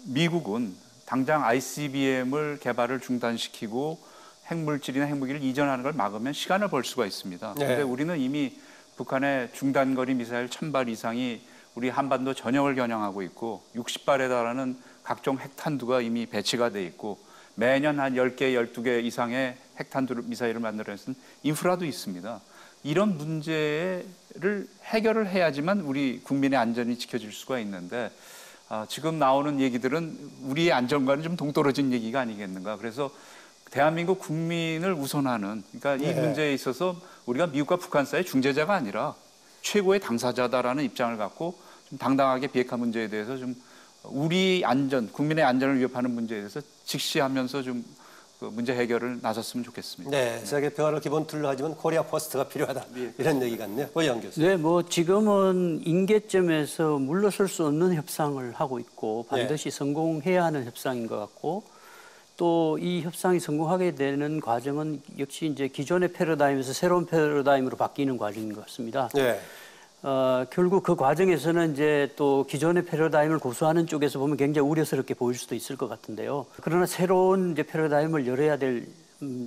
미국은 당장 ICBM을 개발을 중단시키고 핵물질이나 핵무기를 이전하는 걸 막으면 시간을 벌 수가 있습니다. 그런데 우리는 이미 북한의 중단거리 미사일 1000발 이상이 우리 한반도 전역을 겨냥하고 있고 60발에 달하는 각종 핵탄두가 이미 배치가 돼 있고 매년 한 10개, 12개 이상의 핵탄두 미사일을 만들어내는 인프라도 있습니다. 이런 문제를 해결을 해야지만 우리 국민의 안전이 지켜질 수가 있는데 지금 나오는 얘기들은 우리의 안전과는 좀 동떨어진 얘기가 아니겠는가. 그래서 대한민국 국민을 우선하는, 그러니까 이 문제에 있어서 우리가 미국과 북한 사이의 중재자가 아니라 최고의 당사자다라는 입장을 갖고 좀 당당하게 비핵화 문제에 대해서 좀 우리 안전, 국민의 안전을 위협하는 문제에 대해서 직시하면서 좀 그 문제 해결을 나섰으면 좋겠습니다. 네, 세계 평화를 기본 틀로 하지만 코리아 퍼스트가 필요하다. 이런 얘기 같네요. 오희영 교수. 네, 뭐 지금은 임계점에서 물러설 수 없는 협상을 하고 있고 반드시 성공해야 하는 협상인 것 같고 또 이 협상이 성공하게 되는 과정은 역시 이제 기존의 패러다임에서 새로운 패러다임으로 바뀌는 과정인 것 같습니다. 네. 결국 그 과정에서는 이제 또 기존의 패러다임을 고수하는 쪽에서 보면 굉장히 우려스럽게 보일 수도 있을 것 같은데요. 그러나 새로운 이제 패러다임을 열어야 될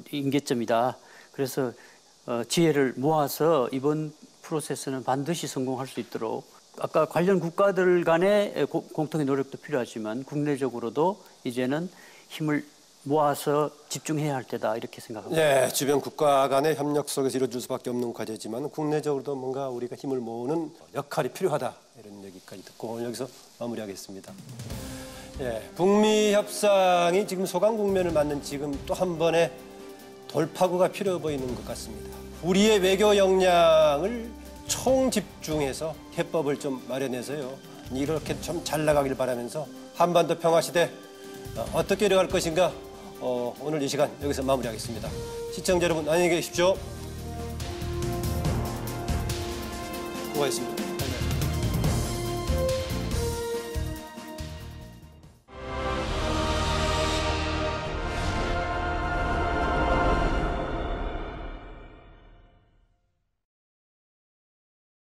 임계점이다. 그래서 지혜를 모아서 이번 프로세스는 반드시 성공할 수 있도록 아까 관련 국가들 간의 공통의 노력도 필요하지만 국내적으로도 이제는 힘을 모아서 집중해야 할 때다 이렇게 생각합니다. 네, 주변 국가 간의 협력 속에서 이루어질 수밖에 없는 과제지만 국내적으로도 뭔가 우리가 힘을 모으는 역할이 필요하다 이런 얘기까지 듣고 오늘 여기서 마무리하겠습니다. 예, 북미 협상이 지금 소강 국면을 맞는 지금 또 한 번의 돌파구가 필요해 보이는 것 같습니다. 우리의 외교 역량을 총 집중해서 해법을 좀 마련해서요. 이렇게 좀 잘 나가길 바라면서 한반도 평화 시대 어떻게 이뤄갈 것인가 오늘 이 시간 여기서 마무리하겠습니다. 시청자 여러분 안녕히 계십시오. 수고하셨습니다.